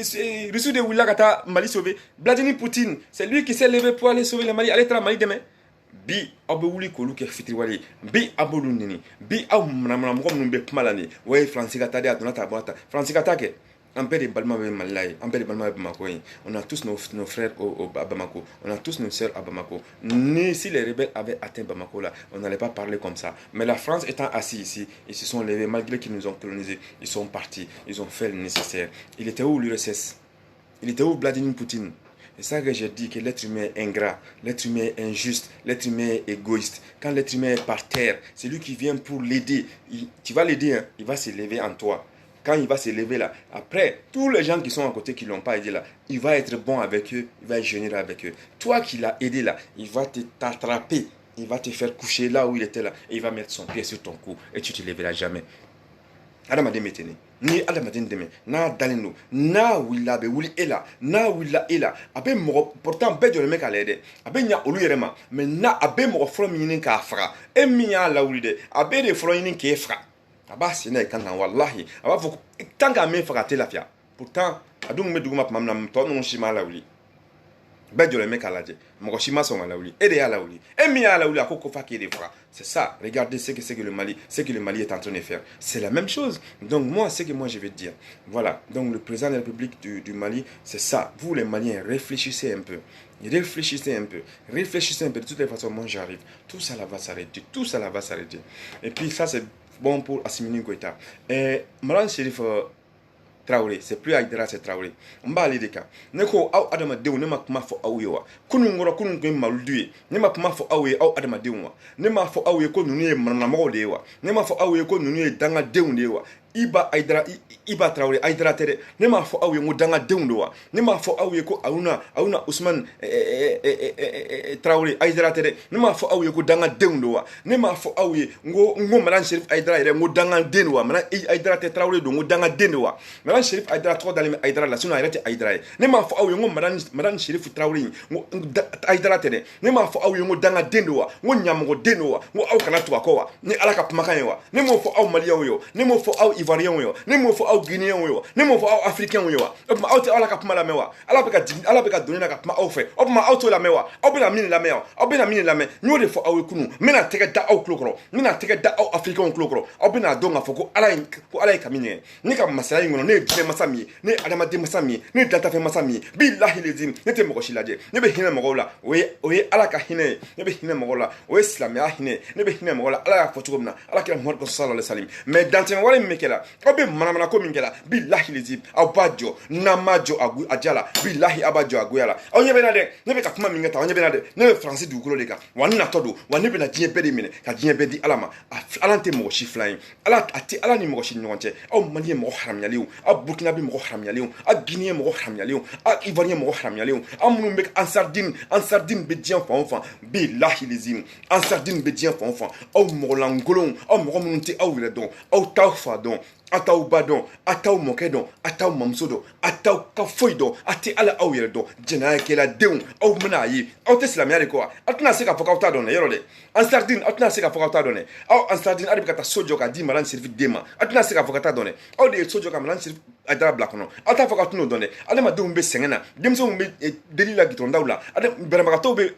Russie de Willa Kata Mali sauvé. Vladimir Poutine, c'est lui qui s'est levé pour aller sauver le Mali. Allez, tra Mali demain. Bi abawuli kolu ke fitiriwali. Bi abolu nini. Bi aw manamam ko mbe malani. Ouais, Francis Kata de Adonata Bata. Francis Kata ke. Un peu de Balma Malay, un peu de Balma Bamako. On a tous nos frères à Bamako. On a tous nos sœurs à Bamako. Ni si les rebelles avaient atteint Bamako là, on n'allait pas parler comme ça. Mais la France étant assise ici, ils se sont levés malgré qu'ils nous ont colonisés. Ils sont partis. Ils ont fait le nécessaire. Il était où l'URSS? Il était où Vladimir Poutine? C'est ça que j'ai dit, que l'être humain est ingrat, l'être humain est injuste, l'être humain est égoïste. Quand l'être humain est par terre, c'est lui qui vient pour l'aider. Tu vas l'aider, hein, il va se lever en toi. Quand il va se lever là, après, tous les gens qui sont à côté qui ne l'ont pas aidé là, il va être bon avec eux, il va être généreux avec eux. Toi qui l'as aidé là, il va t'attraper, il va te faire coucher là où il était là, et il va mettre son pied sur ton cou, et tu ne te lèveras jamais. Adamaden metene ni adamaden deme na dalino na willa be wuli ela na willa ela abe mo pourtant be jole me kale de abe nya olu yere ma mais na abe mo fro mi ni ka fra e mi ya la wuli de abe de fro ni ke fra aba sina kan na wallahi aba fo tanga me fra te la fia pourtant adum me duguma pam na to no shima la wuli bɛɛ jɔlen bɛ k'a lajɛ mɔgɔ si ma sɔn ka lawuli e de y'a lawuli e min y'a lawuli a ko ko fa k'e de faga c'est ça regardez ce que le Mali est en train de faire c'est la même chose donc moi ce que moi je vais dire voilà donc le président de la République du Mali c'est ça vous les Maliens réfléchissez un peu de toutes les façons moi j'arrive tout ça là va s'arrêter et puis ça c'est bon pour Assimi Goïta et Malang Chérif Traoré, c'est plus Aïdara, c'est Traoré. On va aller des cas. Neko, au Adama Deo, ne m'a pas fait Aouyewa. Kunungora, Kunungin Maldué, ne m'a pas fait Aouye, au Adama Deo. Ne m'a fait Aouye, Konuni, Manamo Dewa. Ne m'a fait Aouye, Konuni, Danga Deo Dewa. Iba Aïdara, Iba Traoré, Aïdara Tere. Ne m'a fait Aouye, Danga Deo Dewa. Ne m'a fait Aouye, Aouna Ousmane Traoré, Aïdara Tere. Ne m'a fait Aouye, Danga Deo Dewa. Ne m'a fait Aouye, Ngo Malan Chérif Aïdara, Ngo Danga Denoa. Mana Aïdara Traoré, Ngo Danga Denoa. Malan Chérif Aïdara, trop d'aller Aïdara, la sinon arrête Aïdara. Ne m'a fait Aouye, Ngo Malan Chérif Traoré, Ngo Aïdara Tere. Ne m'a fait Aouye, Ngo Danga Denoa. Ngo Nyamongo Denoa. Ngo Aukana Tuakoa. Ne Alaka Pmakayewa. Ne m'a fait Aou Malien yo. Ne m'a fait Aou Ivoirien yo. Ne m'a fait Aou Guinéen yo. Ne m'a fait Aou Africain yo. Op ma Aou Alaka Pmala mewa. Ala beka donner na Pma Aou fait. Op ma Aou la mewa. Op na mine la mewa. Op na mine la me. Nyo de fo Aou kunu. Mena teke da Aou klokro. Mena teke da Aou Africain klokro. Op na donga foko ala ko ala kamine. Ni ka masala ngono ne dine masami. Ne adama de masami. Ne data fe masami. Billahi lezim. Ne te moko shilaje. Ne be hina mogola. Oye ala ka hine. Ne be hina mogola. Oye islamia hine. Ne be hina mogola. Ala ka fotu gomna. Ala ka Muhammad sallallahu alaihi wasallam. Mais dans tes wale mekela. Obe manamana ko mingela. Billahi lezim. Abajo namajo agu ajala. Billahi abajo aguyala. Onye be na de. Ne be ka kuma mingeta. Onye be na de. Ne be français du kulo de ka. Wanna todo. Wanne be na dien pede mine. Ka dien be di alama. Alante mo shiflain. Ala ni mo shin nyonche. Aw malien mo haram yaliu. A Burkina be mo haram yaliu. A Guinéen mo haram yaliu. A Ivoirien mo haram yaliu. A munu mek en sardine be dien fa enfant. Billahi lezim. En sardine be dien fa enfant. Aw mo langolon. Aw mo munti aw le don. Aw tawfa don. Ataw badon, ataw mokedon, ataw mamsodo, ataw kafoido, ati ala aw yerdo, jena kela deun, aw menayi, aw te islamia de quoi? Atna se ka fokawta donne, yorode. En sardine, atna se ka fokawta donne. Aw en sardine adi kata sojo ka di malan servi dema. Atna se ka fokawta donne. Aw de sojo ka malan servi adra blakono. Ata fokawta no donne. Ale ma deun be sengena. Demso be delila gitonda ula. Ade berambakato be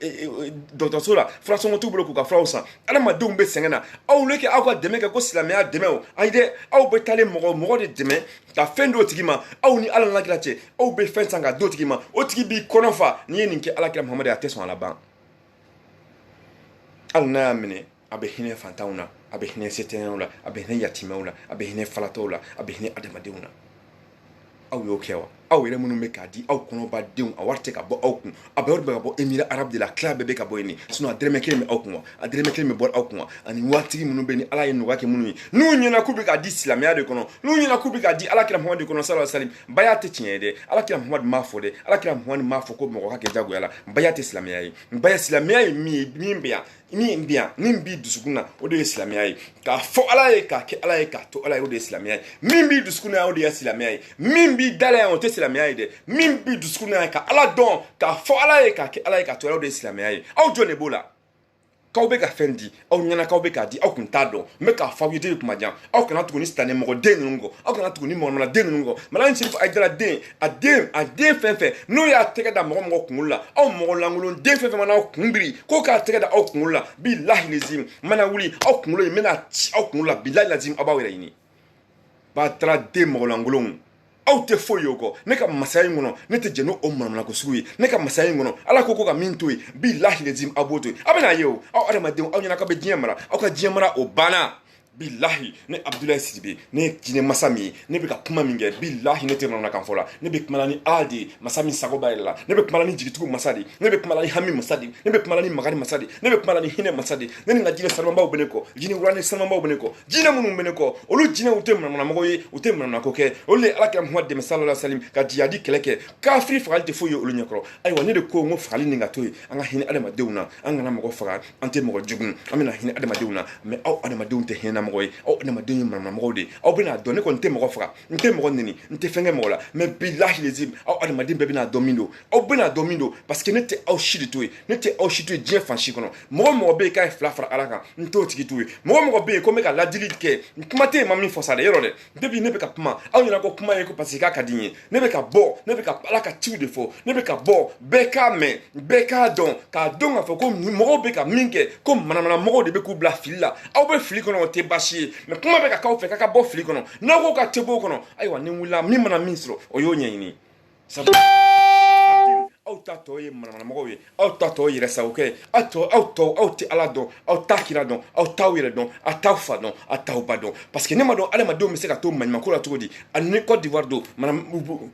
docteur sola, français motu bloku ka français. Ale ma deun be sengena. Aw leke aw ka deme ka ko islamia deme o. Aide aw be tale mɔgɔ de dɛmɛ ka fɛn dɔ tigi ma aw ni ala lakira cɛ aw bɛ fɛn san ka do tigi ma o tigi b'i kɔnɔ fa n'i ye nin kɛ alakira Muhamadu a tɛ sɔn a la ban hali n'a y'a minɛ a bɛ hinɛ fantanw na a bɛ hinɛ setɛnɛw la a bɛ hinɛ yatimɛw la a bɛ hinɛ falatɔw la a bɛ hinɛ adamadenw na aw y'o kɛ wa aw yɛrɛ minnu bɛ k'a di aw kɔnɔbadenw a wari tɛ ka bɔ aw kun a bɛ wari bɛ ka bɔ émirats arabes de la tila bɛɛ bɛ ka bɔ yen sinon a dɛrɛmɛ kelen bɛ aw kun wa a dɛrɛmɛ kelen bɛ bɔ aw kun wa ani waritigi minnu bɛ ni ala ye nɔgɔya kɛ minnu ye n'u ɲɛna k'u bɛ k'a di silamɛya de kɔnɔ n'u ɲɛna k'u bɛ k'a di alakira Muhamadu de kɔnɔ sallallahu alaihi wasallam baya tɛ tiɲɛ ye dɛ alakira Muhamadu m'a fɔ dɛ alakira Muhamadu m'a fɔ ko mɔgɔ ka kɛ jagoya la baya tɛ silamɛya ye baya silamɛya ye min bɛ yan min b'i dusukun na o de ye silamɛya ye k'a fɔ ala ye k'a kɛ ala ye k'a to ala ye o de ye silamɛya ye min b'i dusukun na o de ye silamɛya ye min b'i dala yan o tɛ silamɛya ye dɛ min b'i dusukun na ka ala dɔn k'a fɔ ala ye k'a kɛ ala ye k'a to ala o de ye silamɛya ye aw jɔn de b'o la k'aw bɛ ka fɛn di aw ɲɛna k'aw bɛ k'a di aw kun t'a dɔn n bɛ k'a fɔ aw ye den kuma jan aw kana tuguni sitanɛ mɔgɔ den ninnu kɔ aw kana tuguni mɔgɔnɔla den ninnu kɔ Malang Chérif Aïdara den a den fɛn fɛn n'o y'a tɛgɛ da mɔgɔ kunkolo la aw mɔgɔ lankolon den fɛn fɛn mana aw kun biri k'o k'a tɛgɛ da aw kunkolo la billahi lezim mana wuli aw kunkolo in n bɛna ci aw kunkolo la billahi lezim aw b'aw yɛrɛ ɲini Batra den mɔgɔ lankolon aw tɛ foyi o kɔ ne ka masaya in kɔnɔ ne tɛ jɛn n'o manamana sugu ye ne ka masaya in kɔnɔ ala ko ka min to yen billahi lezim aw b'o to yen aw bɛna ye o aw adamadenw aw ɲɛna k'aw bɛ diɲɛ mara aw ka diɲɛ mara o banna billahi ne Abdoulaye Sidibe ne ye jinɛ masa min ye ne bɛ ka kuma min kɛ billahi ne tɛ nɔnɔ kan fɔ la ne bɛ kuma la ni ala de ye masa min sago b'a yɛrɛ la ne bɛ kuma la ni jigitigiw masa de ne bɛ kuma la ni hami masa de ne bɛ kuma la ni magari masa de ne bɛ kuma la ni hinɛ masa de ne ni n ka jinɛ sanumanbaw bɛ ne kɔ jinɛ wurani sanumanbaw bɛ ne kɔ jinɛ minnu bɛ ne kɔ olu jinɛw u tɛ manamanamɔgɔ ye u tɛ manamanako kɛ olu de alakira Muhamadu dɛmɛ sallallahu alaihi wasallam ka jihadi kɛlɛ kɛ kafiri fagali tɛ foyi ye olu ɲɛkɔrɔ ayiwa ne de ko n ko fagali nin ka to yen an ka hinɛ adamadenw na an kana mɔgɔ faga an tɛ mɔgɔ jugu an bɛna hinɛ adamadenw na mais aw adamadenw tɛ hinɛ manamana mɔgɔ ye aw adamadenw ye manamana mɔgɔw de aw bɛna dɔn ne kɔni tɛ mɔgɔ faga n tɛ mɔgɔ neni n tɛ fɛn kɛ mɔgɔ la mais bilahi lezim aw adamaden bɛɛ bɛna dɔn min don aw bɛna dɔn min don parce que ne tɛ aw si de to ye ne tɛ aw si to ye diɲɛ fan si kɔnɔ mɔgɔ mɔgɔ bɛ yen k'a ye fila fara ala kan n t'o tigi to ye mɔgɔ mɔgɔ bɛ yen ko n bɛ ka ladili kɛ kuma tɛ yen ma min fɔ sa dɛ yɔrɔ dɛ depuis ne bɛ ka kuma aw ɲɛna ko kuma ye ko parce que k'a ka di n ye ne bɛ ka bɔ ne bɛ ka ala ka ciw de fɔ ne bɛ ka bɔ bɛɛ k'a mɛn bɛɛ k'a dɔn k'a dɔn k'a fɔ ko mɔgɔw bɛ ka min kɛ ko manamana mɔgɔw de bɛ k'u bila fili la aw bɛ fili kɔnɔ o tɛ baasi ye mais kuma bɛ ka k'aw fɛ k'a ka bɔ fili kɔnɔ n'aw ko k'a tɛ bɔ o kɔnɔ ayiwa ni wulila min mana min sɔrɔ o y'o ɲɛɲini sabu aw ta tɔ ye manamana mɔgɔw ye aw ta tɔ ye yɛrɛ sagokɛ ye aw tɛ ala dɔn aw t'a kira dɔn aw t'aw yɛrɛ dɔn aw t'aw fa dɔn aw t'aw ba dɔn parce que ne ma dɔn adamadenw bɛ se ka to maɲumako la cogo di ani ni Côte d'Ivoire don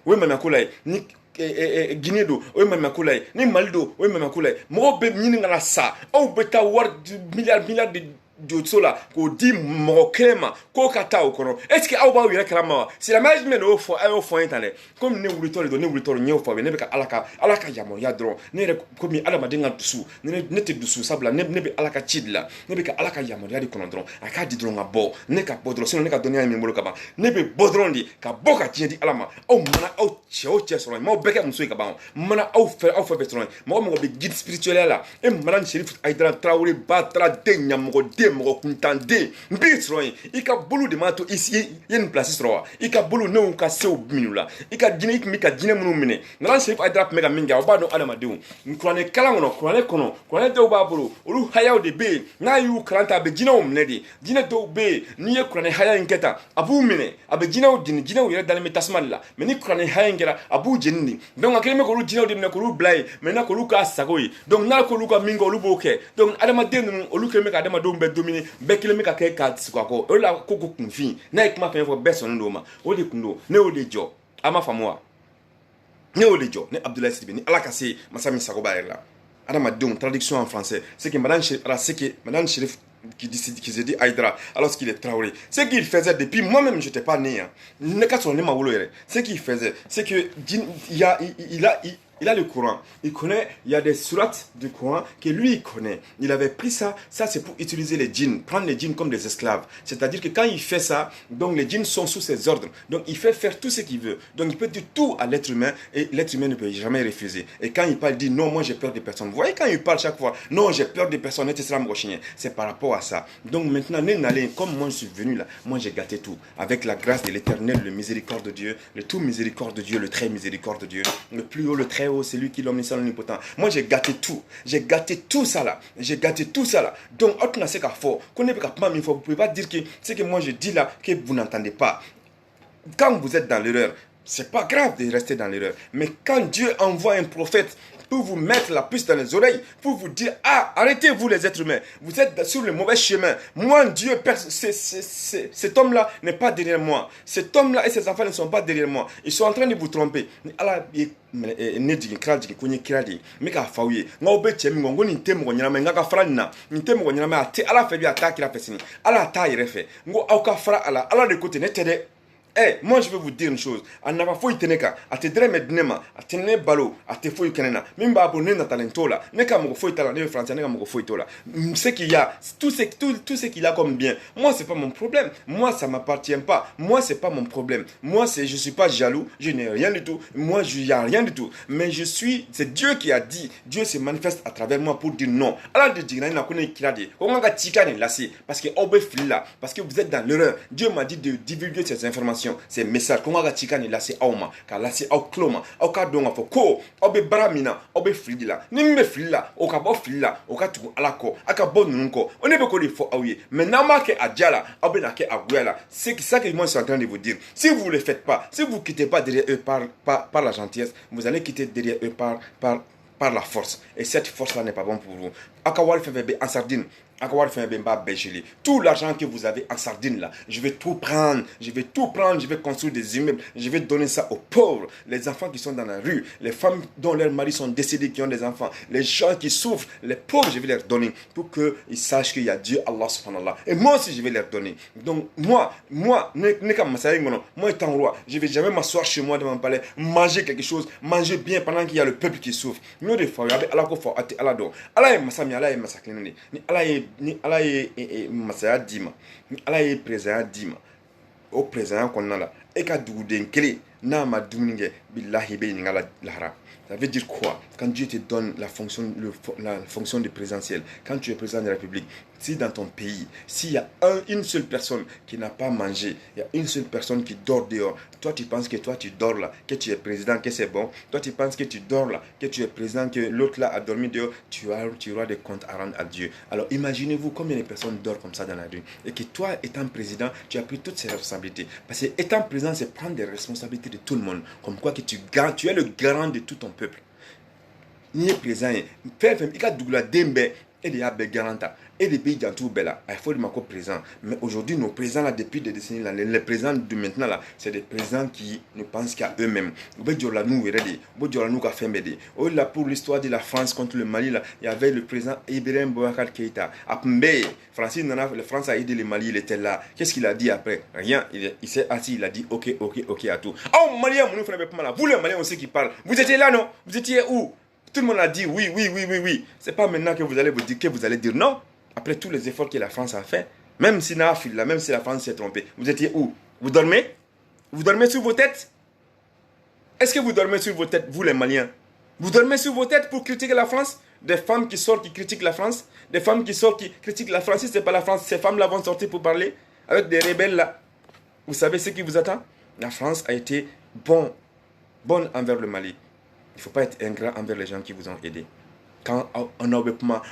o ye maɲumako la ye ni Guinée do o ye maɲumako la ye ni Mali do o ye maɲumako la ye mɔgɔw bɛ ɲini ka na sa aw bɛ taa wari miliyari de jotso la k'o di mɔgɔ kelen ma k'o ka taa o kɔnɔ est-ce que aw b'aw yɛrɛ kalama wa silamɛya jumɛn de y'o fɔ a y'o fɔ an ye tan dɛ komi ne wulitɔ de don ne wulitɔ n y'o fɔ aw ye ne bɛ ka ala ka yamaruya dɔrɔn ne yɛrɛ komi adamaden ka dusu ne tɛ dusu sabula ne bɛ ala ka ci de la ne bɛ ka ala ka yamaruya de kɔnɔ dɔrɔn a k'a di dɔrɔn ka bɔ ne ka bɔ dɔrɔn sinon ne ka dɔnniya ye min bolo ka ban ne bɛ bɔ dɔrɔn de ka bɔ ka diɲɛ di ala ma aw mana aw cɛ o cɛ sɔrɔ yen m'aw bɛɛ kɛ muso ye ka ban mana aw fɛ bɛɛ sɔrɔ yen mɔgɔ bɛ guide spirituel la e mana Cherif Aidara Traoré Batra den ɲamɔgɔ den mɔgɔ kuntan den n b'i sɔrɔ yen i ka bolo de m'a to i ye nin place sɔrɔ wa i ka bolo ne y'u ka sew minɛ u la i ka jinɛ i tun bɛ ka jinɛ minnu minɛ nana Cherif Aidara tun bɛ ka min kɛ aw b'a dɔn adamadenw kuranɛ kalan kɔnɔ kuranɛ dɔw b'a bolo olu hayaw de bɛ yen n'a y'u kalan ta a bɛ jinɛw minɛ de jinɛ dɔw bɛ yen n'i ye kuranɛ haya in kɛ tan a b'u minɛ a bɛ jinɛw jeni jinɛw yɛrɛ dalen bɛ tasuma de la mais ni kuranɛ haya in kɛra a b'u jeni de donc a kɛlen bɛ k'olu jinɛw de minɛ k'olu bila yen maintenant k'olu k'a sago ye donc n'a k'olu ka min kɛ olu b'o kɛ donc adamaden ninnu olu kɛlen bɛ ka adamadenw bɛɛ dominer bɛɛ kelen bɛ ka kɛ k'a sigi a kɔ o de la ko kunfin n'a ye kuma fɛn fɔ bɛɛ sɔnnen don o ma o de kun don ne y'o de jɔ a ma faamu wa ne y'o de jɔ ne Abdoulaye Sidibe ni ala ka se masa min sago b'a yɛrɛ la adamadenw traduction en français c'est que madame Cherif qui s'est dit Aïdara alors qu'il est Traoré ce qu'il faisait depuis moi-même je n'étais pas né ne ka sɔrɔ ne ma wolo yɛrɛ ce qu'il faisait c'est que il a le Coran. Il connaît, il y a des sourates du Coran que lui il connaît. Il avait pris ça c'est pour utiliser les djinns, prendre les djinns comme des esclaves. C'est-à-dire que quand il fait ça, donc les djinns sont sous ses ordres. Donc il fait faire tout ce qu'il veut. Donc il peut dire tout à l'être humain et l'être humain ne peut jamais refuser. Et quand il parle, il dit non, moi j'ai peur des personnes. Vous voyez quand il parle chaque fois, non, j'ai peur des personnes, c'est par rapport à ça. Donc maintenant, comme moi je suis venu là, moi j'ai gâté tout. Avec la grâce de l'éternel, le miséricorde de Dieu, le tout miséricorde de Dieu, le très miséricorde de Dieu, le plus haut, le très c'est lui qui est l'omniscient, l'omnipotent. Moi, j'ai gâté tout. J'ai gâté tout ça là. Donc, vous ne pouvez pas dire que ce que moi je dis là, que vous n'entendez pas. Quand vous êtes dans l'erreur, c'est pas grave de rester dans l'erreur. Mais quand Dieu envoie un prophète pour vous mettre la puce dans les oreilles, pour vous dire, arrêtez-vous les êtres humains, vous êtes sur le mauvais chemin. Moi, Dieu, cet homme-là n'est pas derrière moi. Cet homme-là et ses enfants ne sont pas derrière moi. Ils sont en train de vous tromper. Moi je vais vous dire une chose. Anava foi teneka, atedre mednema, atene balo, atefoi kenena. Mimba abonné na talentola. Neka mo foi talent de français, neka mo foi tola. Ce qu'il y a, tout ce qu'il a comme bien. Moi c'est pas mon problème. Moi ça m'appartient pas. Moi c'est pas mon problème. Moi je suis pas jaloux, je n'ai rien du tout. Moi je y a rien du tout. Mais c'est Dieu qui a dit. Dieu se manifeste à travers moi pour dire non. Alors de dire na connaît qui a dit. On va tikane lassi parce que obe fila, parce que vous êtes dans l'erreur. Dieu m'a dit de divulguer ces informations. Ces messages qu'on va tikani là c'est auma car là c'est au cloma au cas donc faut ko obe baramina obe flila nimbe flila o ka bo flila o ka tu alako aka bon nunko on est beaucoup de faux aouye maintenant marqué adjala obe na ke aguela c'est ça que moi je suis en train de vous dire si vous le faites pas si vous quittez pas derrière eux par la gentillesse vous allez quitter derrière eux par la force et cette force là n'est pas bon pour vous akawal fait bébé en sardine. Tout l'argent que vous avez en sardine là, je vais tout prendre, je vais construire des immeubles, je vais donner ça aux pauvres, les enfants qui sont dans la rue, les femmes dont leurs maris sont décédés qui ont des enfants, les gens qui souffrent, les pauvres, je vais leur donner pour qu'ils sachent qu'il y a Dieu, Allah subhanahu wa ta'ala. Et moi aussi je vais leur donner. Donc moi étant roi, je vais jamais m'asseoir chez moi dans mon palais, manger quelque chose, manger bien pendant qu'il y a le peuple qui souffre. Nous des fois, Allah est masami, Allah est massacré, Allah est ni ala ye masaya d'i ma, ni ala ye président d'i ma, o président kɔnɔna la e ka duguden kelen n'a ma dumuni kɛ bilahi i bɛ ɲininka lahara. Ça veut dire quoi? Quand Dieu te donne la fonction de présidentielle, quand tu es président de la République, si dans ton pays, s'il y a une seule personne qui n'a pas mangé, il y a une seule personne qui dort dehors, toi tu penses que toi tu dors là, que tu es président, que c'est bon, toi tu penses que tu dors là, que tu es président, que l'autre là a dormi dehors, tu auras des comptes à rendre à Dieu. Alors imaginez-vous combien de personnes dorment comme ça dans la rue, et que toi étant président, tu as pris toutes ces responsabilités. Parce que étant président, c'est prendre des responsabilités de tout le monde, comme quoi que tu es le garant de tout ton peuple. Ni président, il a doublé dembe et il y a des garanta et des pays dans tout bella. Il faut le marquer président. Mais aujourd'hui, nos présidents là, depuis des décennies là, les présidents de maintenant là, c'est des présidents qui ne pensent qu'à eux-mêmes. Là pour l'histoire de la France contre le Mali là, il y avait le président Ibrahim Boubacar Keïta. Après, la France a aidé le Mali, il était là. Qu'est-ce qu'il a dit après? Rien. Il s'est assis, il a dit ok à tout. Oh Maliens, vous les Maliens aussi qui parlent. Vous étiez là non? Vous étiez où? Tout le monde a dit oui. C'est pas maintenant que vous allez vous dire que vous allez dire non. Après tous les efforts que la France a fait, même si la France s'est trompée, vous étiez où? Vous dormez? Vous dormez sur vos têtes? Est-ce que vous dormez sur vos têtes, vous les Maliens? Vous dormez sur vos têtes pour critiquer la France? Des femmes qui sortent qui critiquent la France? Des femmes qui sortent qui critiquent la France? Si ce n'est pas la France, ces femmes-là vont sortir pour parler avec des rebelles là. Vous savez ce qui vous attend? La France a été bonne envers le Mali. Il ne faut pas être ingrat envers les gens qui vous ont aidé. Quand on a obéissement,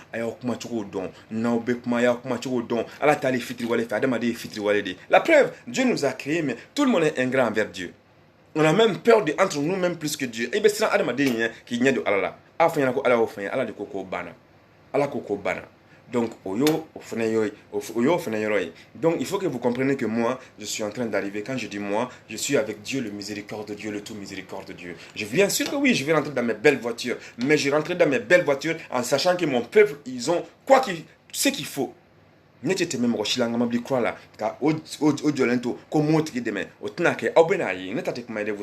la preuve, Dieu nous a créés, mais tout le monde est ingrat envers Dieu. On a même peur entre nous-mêmes plus que Dieu. Et bien, c'est qui de Allah. Donc, donc, il faut que vous compreniez que moi, je suis en train d'arriver. Quand je dis moi, je suis avec Dieu, le miséricorde de Dieu, le tout miséricorde de Dieu. Je viens sûr que oui, je vais rentrer dans mes belles voitures. Mais je rentre dans mes belles voitures en sachant que mon peuple, ils ont ce qu'il faut. Vous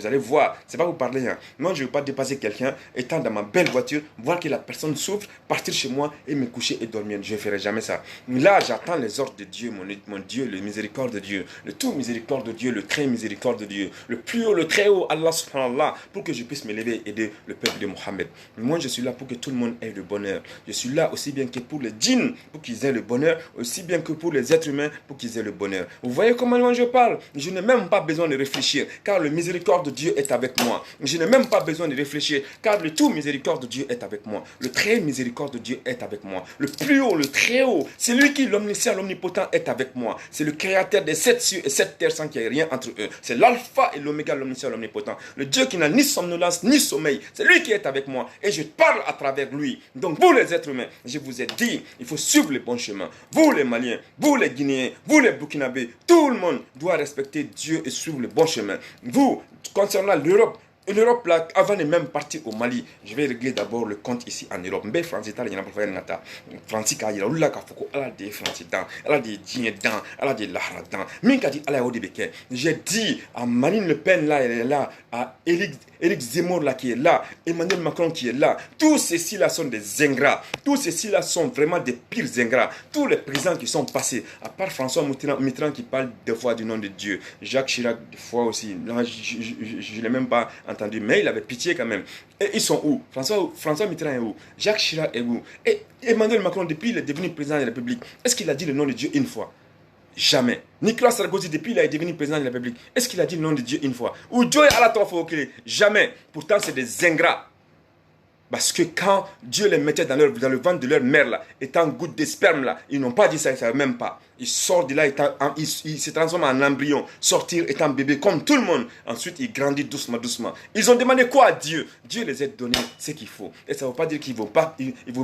allez voir, c'est pas vous parler. Hein. Moi, je ne veux pas dépasser quelqu'un, étant dans ma belle voiture, voir que la personne souffre, partir chez moi et me coucher et dormir. Je ne ferai jamais ça. Là, j'attends les ordres de Dieu, mon Dieu, le miséricorde de Dieu, le tout miséricorde de Dieu, le très miséricorde de Dieu, le plus haut, le très haut, Allah subhanahu wa ta'ala, pour que je puisse m'élever et aider le peuple de Mohammed. Moi, je suis là pour que tout le monde ait le bonheur. Je suis là aussi bien que pour les djinns, pour qu'ils aient le bonheur, aussi bien que pour les êtres humains, pour qu'ils aient le bonheur. Vous voyez comment moi je parle? Je n'ai même pas besoin de réfléchir, car le miséricorde de Dieu est avec moi. Je n'ai même pas besoin de réfléchir, car le tout miséricorde de Dieu est avec moi. Le très miséricorde de Dieu est avec moi. Le plus haut, le très haut, c'est lui qui, l'omniscient, l'omnipotent, est avec moi. C'est le créateur des 7 cieux et 7 terres sans qu'il y ait rien entre eux. C'est l'alpha et l'oméga, l'omniscient, l'omnipotent. Le Dieu qui n'a ni somnolence, ni sommeil. C'est lui qui est avec moi. Et je parle à travers lui. Donc, vous les êtres humains, je vous ai dit, il faut suivre le bon chemin. Vous les Maliens, vous les Guinéens, vous les Burkinabés, tout le monde doit respecter Dieu et suivre le bon chemin. Vous, concernant l'Europe, là, avant de même partir au Mali, je vais régler d'abord le compte ici en Europe. Mais France, il y a France, il y a des France, elle a des djinns, elle a des lahra. J'ai dit à Marine Le Pen, là, elle est là, à Éric Zemmour, là, qui est là, Emmanuel Macron, qui est là. Tous ceux-ci, là, sont des ingrats. Tous ceux-ci, là, sont vraiment des pires ingrats. Tous les présidents qui sont passés, à part François Mitterrand qui parle des fois du nom de Dieu, Jacques Chirac, des fois aussi, là, je ne l'ai même pas entendu, mais il avait pitié quand même. Et ils sont où? François Mitterrand est où? Jacques Chirac est où? Et Emmanuel Macron, depuis il est devenu président de la République, est-ce qu'il a dit le nom de Dieu une fois? Jamais. Nicolas Sarkozy, depuis il est devenu président de la République, est-ce qu'il a dit le nom de Dieu une fois? Ou Dieu est à la toile? Jamais. Pourtant, c'est des ingrats. Parce que quand Dieu les mettait dans le ventre de leur mère, là, étant goutte de sperme, là, ils n'ont pas dit ça, ils ne savaient même pas. Ils sortent de là, ils se transforment en embryon, sortir étant bébé comme tout le monde. Ensuite, ils grandissent doucement. Ils ont demandé quoi à Dieu? Dieu les a donné ce qu'il faut. Et ça ne veut pas dire qu'il vaut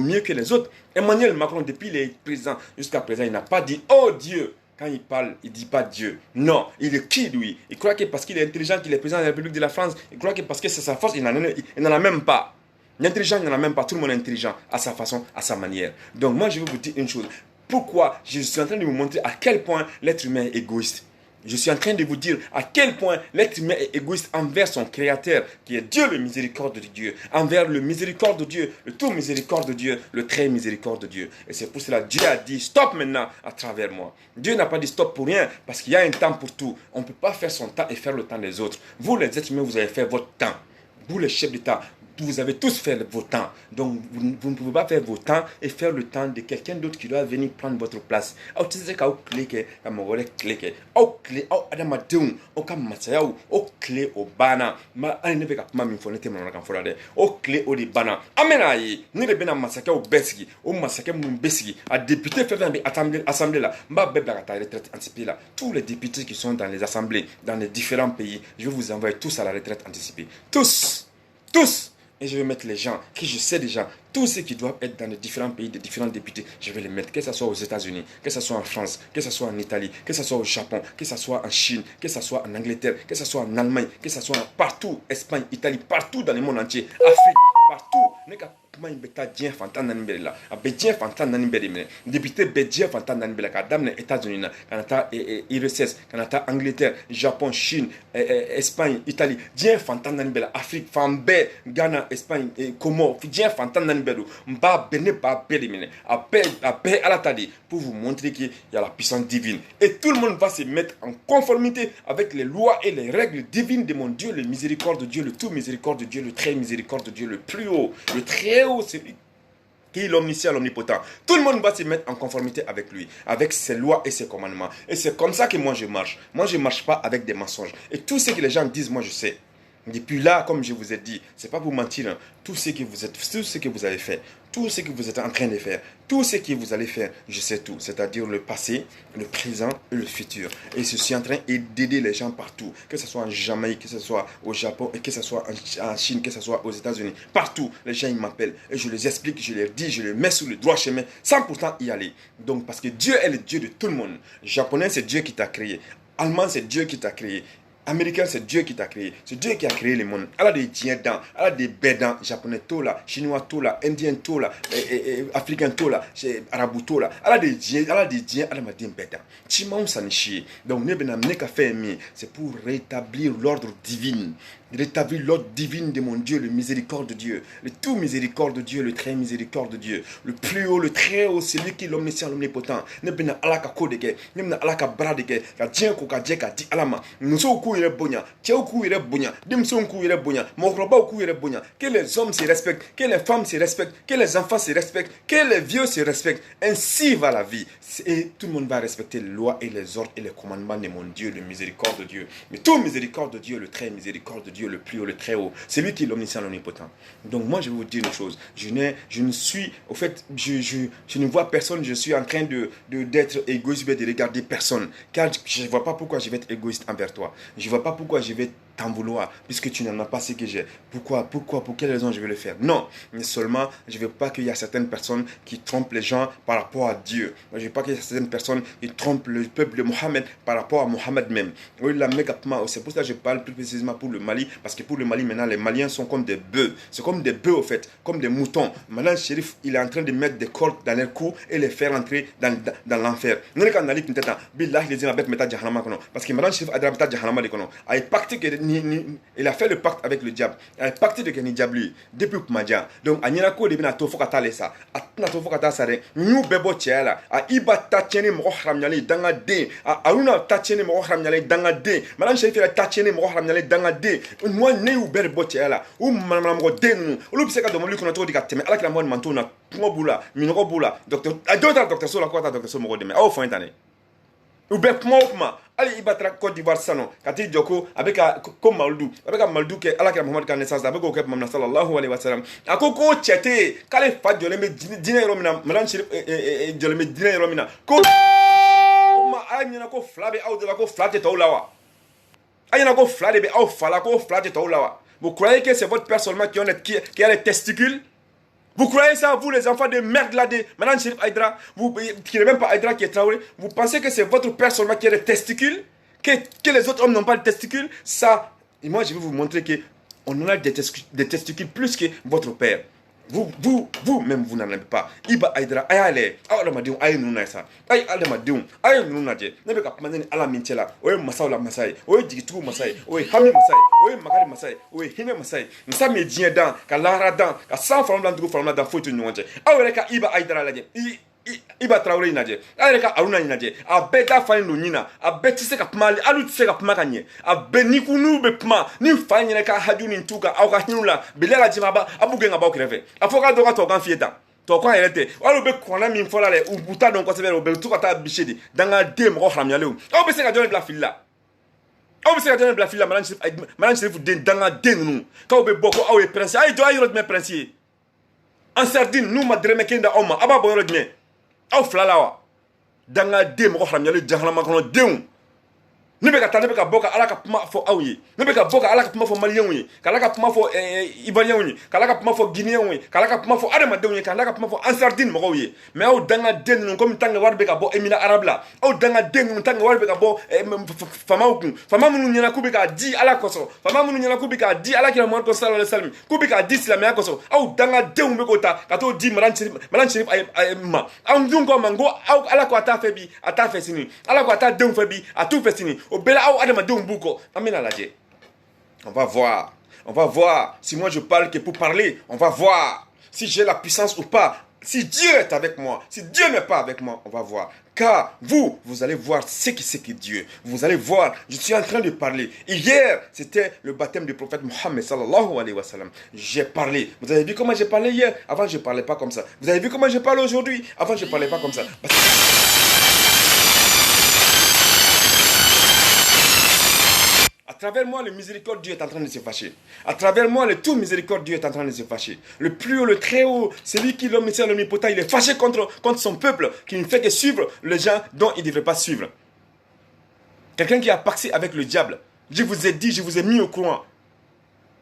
mieux que les autres. Emmanuel Macron, depuis les présidents jusqu'à présent, il n'a pas dit « Oh Dieu !» Quand il parle, il ne dit pas Dieu. Non, il est qui lui? Il croit que parce qu'il est intelligent, qu'il est président de la République de la France, il croit que parce que c'est sa force, il n'en a même pas. L'intelligent, il n'y en a même pas. Tout le monde est intelligent à sa façon, à sa manière. Donc moi, je vais vous dire une chose. Pourquoi je suis en train de vous montrer à quel point l'être humain est égoïste. Je suis en train de vous dire à quel point l'être humain est égoïste envers son créateur, qui est Dieu, le miséricorde de Dieu, envers le miséricorde de Dieu, le tout miséricorde de Dieu, le très miséricorde de Dieu. Et c'est pour cela que Dieu a dit stop maintenant à travers moi. Dieu n'a pas dit stop pour rien, parce qu'il y a un temps pour tout. On ne peut pas faire son temps et faire le temps des autres. Vous, les êtres humains, vous avez fait votre temps. Vous, les chefs d'État, vous avez tous fait vos temps. Donc, vous ne pouvez pas faire vos temps et faire le temps de quelqu'un d'autre qui doit venir prendre votre place. Tous les députés qui sont dans les assemblées, dans les différents pays, je vais vous envoyer tous à la retraite anticipée. Tous. Tous. Et je vais mettre les gens qui je sais déjà, tous ceux qui doivent être dans les différents pays, des différents députés, je vais les mettre, que ce soit aux États-Unis, que ce soit en France, que ce soit en Italie, que ce soit au Japon, que ce soit en Chine, que ce soit en Angleterre, que ce soit en Allemagne, que ce soit partout, Espagne, Italie, partout dans le monde entier, Afrique, partout. Kuma beta dien fantan nan bele la abe dien fantan nan bele me député be dien fantan nan bele ka damne États-Unis na kanata IRSS kanata Angleterre Japon Chine Espagne Italie dien fantan nan bele Afrique fambe Ghana Espagne Comores dien fantan nan bele mba bene ba bele me abe ala tadi pour vous montrer qu'il y a la puissance divine et tout le monde va se mettre en conformité avec les lois et les règles divines de mon Dieu, le miséricorde de Dieu, le tout miséricorde de Dieu, le très miséricorde de Dieu, le plus haut, le très haut, celui qui est l'omniscient, l'omnipotent. Tout le monde va se mettre en conformité avec lui, avec ses lois et ses commandements. Et c'est comme ça que moi je marche. Moi je ne marche pas avec des mensonges. Et tout ce que les gens disent, moi je sais. Depuis là, comme je vous ai dit, c'est pas pour mentir. Hein. Tout ce que vous avez fait, tout ce que vous êtes en train de faire, tout ce que vous allez faire, je sais tout. C'est-à-dire le passé, le présent et le futur. Et je suis en train d'aider les gens partout. Que ce soit en Jamaïque, que ce soit au Japon, et que ce soit en Chine, que ce soit aux États-Unis. Partout, les gens ils m'appellent. Et je les explique, je leur dis, je les mets sur le droit chemin, sans pourtant y aller. Donc, parce que Dieu est le Dieu de tout le monde. Japonais, c'est Dieu qui t'a créé. Allemand, c'est Dieu qui t'a créé. Américain, c'est Dieu qui t'a créé. C'est Dieu qui a créé le monde. Elle a des diendans, elle a des bédans, japonais tout là, chinois tout là, indien tout là, africain tout là, arabou tout là. Elle a des diens, elle a m'a dit bédans. Chimam sanichi. Donc, c'est pour rétablir l'ordre divin. Rétablir l'ordre divin de mon Dieu, le miséricorde de Dieu, le tout miséricorde de Dieu, le très miséricorde de Dieu, le plus haut, le très haut, celui qui est l'omniscient, l'omnipotent. Ne bena alaka kodeke, ne bena alaka bradeke, ka dien ko ka djeka di alama. Nous sommes au ire bonya, tche au cou ire bonya, dim son cou ire bonya, mon roba au cou ire bonya. Que les hommes se respectent, que les femmes se respectent, que les enfants se respectent, que les vieux se respectent. Ainsi va la vie. Et tout le monde va respecter les lois et les ordres et les commandements de mon Dieu, le miséricorde de Dieu. Mais tout miséricorde de Dieu, le très miséricorde de Dieu, le plus haut, le très haut, c'est lui qui est l'omniscient, l'omnipotent. Donc moi je vais vous dire une chose, je ne suis, au fait, je ne vois personne, je suis en train d'être égoïste, de regarder personne, car je ne vois pas pourquoi je vais être égoïste envers toi, je ne vois pas pourquoi je vais t'en vouloir, puisque tu n'en as pas ce que j'ai. Pourquoi, pour quelle raison je vais le faire? Non, mais seulement, je ne veux pas qu'il y ait certaines personnes qui trompent les gens par rapport à Dieu. Je ne veux pas qu'il y ait certaines personnes qui trompent le peuple de Mohammed par rapport à Mohammed même. C'est pour ça que je parle plus précisément pour le Mali, parce que pour le Mali, maintenant, les Maliens sont comme des bœufs. C'est comme des bœufs, au fait, comme des moutons. Maintenant, le shérif, il est en train de mettre des cordes dans leur cou et les faire entrer dans l'enfer. Parce que maintenant, le shérif a pacté que il a fait le pacte avec le diable. Il a pacté de Kenny Diable depuis Kumadia. Donc, à Nyanako, il a tout fait ça. À tout fait ça. Nous bebo tiela. À Iba Tachene Mohramyale Dangade. À Aruna Tachene Mohramyale Dangade. Madame Chef, a Tachene Mohramyale Dangade. Moi, né ou berbo tiela. Ou Mamamo Den. Ou l'obsèque de mon lieu qu'on a trouvé des catèmes. Alors que la mode mantona. Mobula. Minobula. Docteur. I don't have Docteur Sola. Quoi, Docteur Sola. Oh, fin d'année. Ou bep mokma. Ali ibatra Côte d'Ivoire sano kati joko avec comme Maldou avec Maldou que Allah Muhammad kan naissance avec ko Muhammad sallallahu alaihi wasallam akoko chete kale fa jole me dina romina malan shirif jole me dina romina ko ma anyina ko flabe au de la ko flate tawlawa anyina ko flade be au fala ko flate tawlawa. Vous croyez que c'est votre père seulement qui a les testicules? Vous croyez ça, vous les enfants de merde là de Madame Chérif Aïdra, qui n'est même pas Aïdra qui est Traoré, vous pensez que c'est votre père seulement qui a des testicules, que les autres hommes n'ont pas de testicules? Ça, et moi je vais vous montrer qu'on en a des testicules plus que votre père. Vous-même, vous n'en avez pas. Iba Aïdara, Ayale, Alamadion, Aïnouna, Aïe Alamadion, Aïnouna, Nebe Kapmanen Ala Minchela, Oe Masaula Masai, Oe Digitu Masai, Oe Hami Masai, Oe Magari Masai, Oe Hime Masai, Nsame Dien Kalara Dan, Ka San Famlan Dugu Famla Dan Fotu Nuanje, Aureka Iba Aïdara Laje, Iba Traoré Naje, Aureka Aruna Naje, a Beta Fain Lunina, a Betise Kapmali, Alut Sekapmakanye, a Benikunu Bepma, Ni Faineka Hadun Intuka, Auka Hinula, Belela Jimaba, Abugen about Reve, Afoka Doga Togan Fieta. Toko était wala be kona min fola le u buta don ko se o be tu kata bichedi danga dem ko xamya lew o be se ka donner la filla o be se ka donner la filla manan chef den danga den nu ka o be boko awe prince ay do ay rod me prince en sardine nous madreme kenda oma aba bo rod me aw flalawa danga dem ko xamya le jahanama kono dem ne be ka boka ala ka puma fo awye ne be ka boka ala ka puma fo malien wi kala ka puma fo ivoirien wi kala ka puma fo guinéen wi kala ka puma fo adama de wi kala ka puma fo ansardine mo wi mais aw danga den non comme tanga war be ka bo emina arabla aw danga den non tanga war be ka bo fama munu nyana ku be ka di ala koso fama munu nyana ku be ka di ala kila mo ko sallallahu alaihi wasallam ku be ka di islamia koso aw danga den be ko ta ka to di maran chérif ay ma aw ndun ko mango aw ala ko ata fe sini ala ko ata den fe bi atu fe sini. On va voir si moi je parle que pour parler. On va voir si j'ai la puissance ou pas. Si Dieu est avec moi, si Dieu n'est pas avec moi, on va voir. Car vous allez voir ce que c'est que Dieu. Vous allez voir, je suis en train de parler. Hier, c'était le baptême du prophète Mohammed sallallahu alayhi wa sallam. J'ai parlé. Vous avez vu comment j'ai parlé hier? Avant, je ne parlais pas comme ça. Vous avez vu comment je parle aujourd'hui? Avant, je ne parlais pas comme ça. À travers moi, le miséricorde Dieu est en train de se fâcher. À travers moi, le tout miséricorde Dieu est en train de se fâcher. Le plus haut, le très haut, celui qui l'omniscient, l'omnipotent, il est fâché contre son peuple, qui ne fait que suivre les gens dont il ne devrait pas suivre. Quelqu'un qui a pacté avec le diable. Je vous ai dit, je vous ai mis au courant.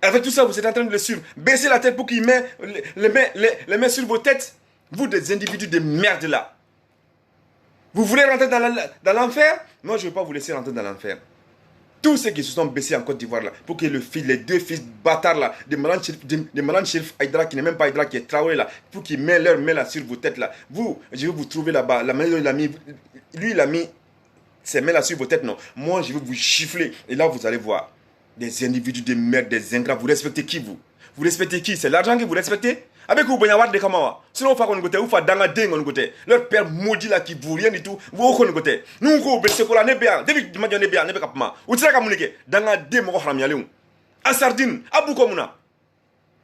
Avec tout ça, vous êtes en train de le suivre. Baissez la tête pour qu'il mette les mains sur vos têtes. Vous, des individus de merde là. Vous voulez rentrer dans l'enfer? Non, je ne vais pas vous laisser rentrer dans l'enfer. Tous ceux qui se sont baissés en Côte d'Ivoire là, pour que les deux fils bâtards là, de Malan Chérif Aïdara, qui n'est même pas Aïdara, qui est Traoré là, pour qu'ils mettent leurs mains là sur vos têtes là. Vous, je vais vous trouver là-bas. La main, lui, il a mis ses mains là sur vos têtes, non. Moi, je vais vous gifler. Et là, vous allez voir des individus de merde, des ingrats. Vous respectez qui, vous? Vous respectez qui? C'est l'argent que vous respectez? Avec vous, vous de Kamawa. Sinon, vous faites vous faites danga ding on côté. Leur père maudit là qui vous rien du tout. Vous au côté. Nous, vous bêtez quoi là, n'est bien. David, tu m'as dit bien, n'est pas capable. Ou tu sais comme nous danga ding mon frère mialéon. En sardine, à beaucoup mona.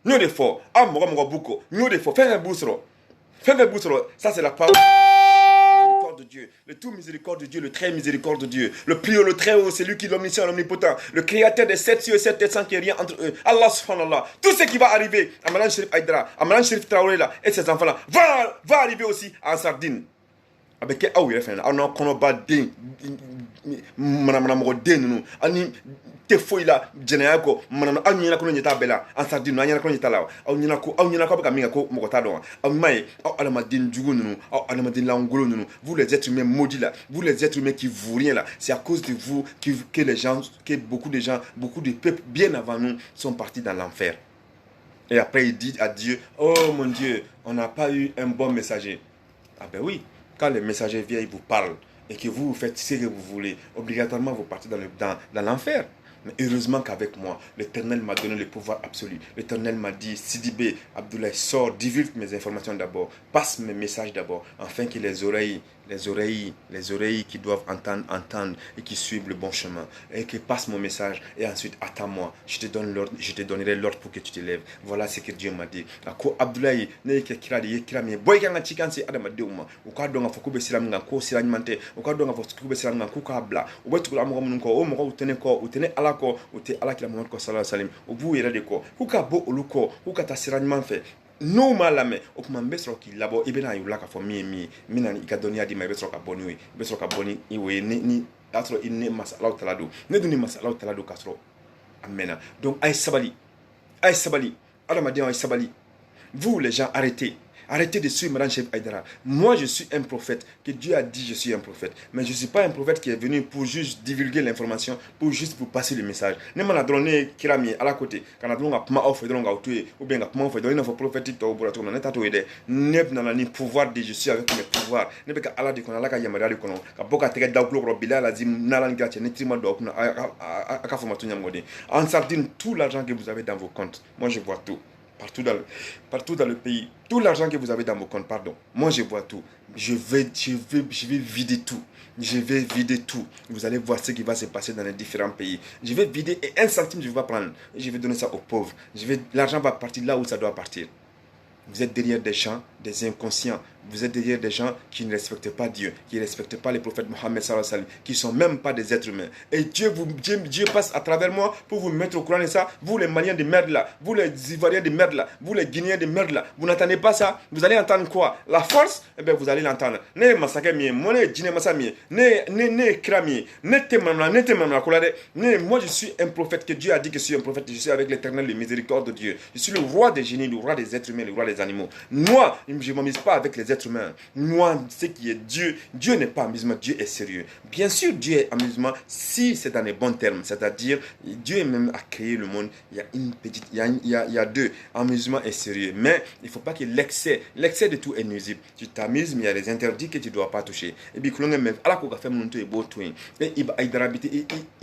Nous des fort. Ah mon beaucoup. Nous des fort. Fais un bousseau. Ça c'est la parole de Dieu, le tout miséricorde de Dieu, le très miséricorde de Dieu, le plus haut, le très haut, c'est lui qui est l'omniscient, l'omnipotent, le créateur des 7 cieux et 7 terres sans qu'il y ait rien entre eux. Allah subhanallah. Tout ce qui va arriver à Malan Chérif Aïdara, à Malan Chérif Traoré là, et ses enfants là, va arriver aussi en sardine. Avec qui ah oui, on a qu'on va ding, madame ding, ani te foi là, généralement, madame ani na kono nyata bela, en sardine, ani na kono nyata là, au nyina ko baka minga ko mokota don, au mai, au alamadine jugo nous, au alamadine langolo nous, vous les êtres humains maudits là, vous les êtres humains qui vous rien là, c'est à cause de vous que beaucoup de gens, beaucoup de peuples bien avant nous sont partis dans l'enfer. Et après il dit à Dieu, oh mon Dieu, on n'a pas eu un bon messager. Ah ben oui. Quand le messager vient, il vous parle et que vous faites ce que vous voulez, obligatoirement vous partez dans l'enfer. Mais heureusement qu'avec moi, l'Éternel m'a donné le pouvoir absolu. L'Éternel m'a dit, Sidibé, Abdoulaye, sors, divulgue mes informations d'abord, passe mes messages d'abord, afin que les oreilles qui doivent entendre et qui suivent le bon chemin, et qui passent mon message, et ensuite attends-moi, je te donnerai l'ordre pour que tu te lèves. Voilà ce que Dieu m'a dit. Ako Abdoulaye, ne ke kirami, boy kanga chikansi adama deuma, uka donga fokube silam nga ko silanyante, uka donga fokube silam nga kuka bla, ubetu la mo munko, o mo utene ala ko, ute ala kila Muhammad ko sallallahu alaihi wasallam, ubu yere de ko, kuka bo oluko, kuka tasiranyman fe. No malame o kuma mbesro ki labo ibena yula ka fo mi na ikadoni adi ma besro ka boni iwe ni atro inni masala talado ne duni masala talado kasro amena. Donc ay sabali adama dia ay sabali. Vous les gens arrêtez Arrêtez de suivre Madame Chef Aïdara. Moi, je suis un prophète, que Dieu a dit je suis un prophète. Mais je ne suis pas un prophète qui est venu pour juste divulguer l'information, pour juste pour passer le message. Ne m'en a donné kirami à la côté. Quand on a donné un offre, ou bien un offre, donné une offre prophétique, on a tatoué. Ne n'a ni pouvoir de je suis avec mes pouvoirs. Ne peut qu'Allah dit qu'on a la yamara de kono. Ka boka tege dauklo robila la zim nalan gache netrima do kuna aka formation nyamodi. En sardine tout l'argent que vous avez dans vos comptes. Moi je vois tout. Partout dans le pays, tout l'argent que vous avez dans vos comptes, pardon, moi je vois tout. Je vais vider tout. Je vais vider tout. Vous allez voir ce qui va se passer dans les différents pays. Je vais vider et un centime je vais pas prendre. Je vais donner ça aux pauvres. L'argent va partir là où ça doit partir. Vous êtes derrière des gens, des inconscients. Vous êtes derrière des gens qui ne respectent pas Dieu, qui ne respectent pas les prophètes Mohammed sallallahu alayhi wa sallam, qui ne sont même pas des êtres humains. Et Dieu passe à travers moi pour vous mettre au courant de ça. Vous les Maliens de merde là, vous les Ivoiriens de merde là, vous les Guinéens de merde là, vous n'entendez pas ça. Vous allez entendre quoi? La force? Eh bien vous allez l'entendre. Ne massacre mieux, moi ne dîner massa mieux, ne krami, ne temamna kolade. Moi je suis un prophète que Dieu a dit que je suis un prophète. Je suis avec l'Éternel, le miséricorde de Dieu. Je suis le roi des génies, le roi des êtres humains, le roi des animaux. Moi, je ne m'amuse pas avec les êtres humains. Moi, ce qui est Dieu, Dieu n'est pas amusement, Dieu est sérieux. Bien sûr, Dieu est amusement si c'est dans les bons termes. C'est-à-dire, Dieu même a créé le monde. Il y a une petite, il y a deux, amusement et sérieux. Mais il ne faut pas que l'excès de tout est nuisible. Tu t'amuses, mais il y a des interdits que tu ne dois pas toucher. Et puis, quand on même, alors qu'on a fait mon tour et beau twin, et il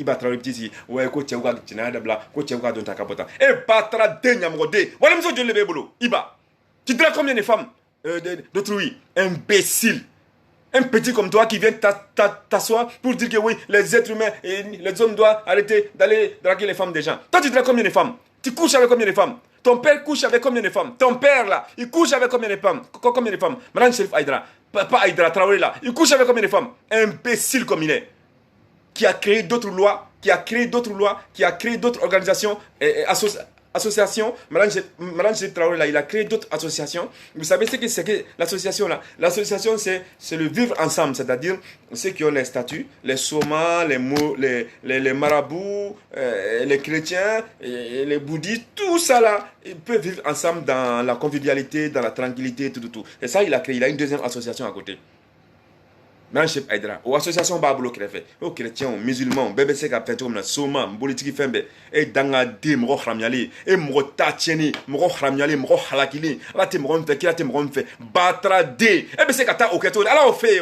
va travailler petit, ouais, quoi, tu as quoi, tu n'as pas, quoi, tu as quoi, dans ta capote. Et batra de nyamrode. Voilà, monsieur Dieu le bébolo. Iba. Tu diras combien de femmes d'autrui? Imbécile. Un petit comme toi qui vient t'asseoir pour dire que oui, les êtres humains et les hommes doivent arrêter d'aller draguer les femmes des gens. Toi, tu diras combien de femmes? Tu couches avec combien de femmes? Ton père couche avec combien de femmes? Ton père là, il couche avec combien de femmes? Combien de femmes? Madame Chérif Aïdara, pas Aïdara Traoré là, il couche avec combien de femmes? Imbécile comme il est. Qui a créé d'autres lois, qui a créé d'autres organisations et associations. Madame Chérif Traoré là, il a créé d'autres associations. Vous savez ce que c'est que l'association là? L'association c'est le vivre ensemble, c'est-à-dire ceux qui ont les statuts, les somas, les marabouts, les chrétiens, les bouddhistes, tout ça là, ils peuvent vivre ensemble dans la convivialité, dans la tranquillité, tout. Et ça, il a une deuxième association à côté. Madame Chef Aïdara, aux associations Bablo qui fait, aux chrétiens, aux musulmans, aux bébés qui fait comme la Soma, politique fembe, et Dangade, Moro Ramiali, et Moro Tatieni, Moro Ramiali, Moro Halakili, là t'es Moro fait, qui là t'es Moro fait, Batra D, et bien c'est qu'à au Keto, alors on fait,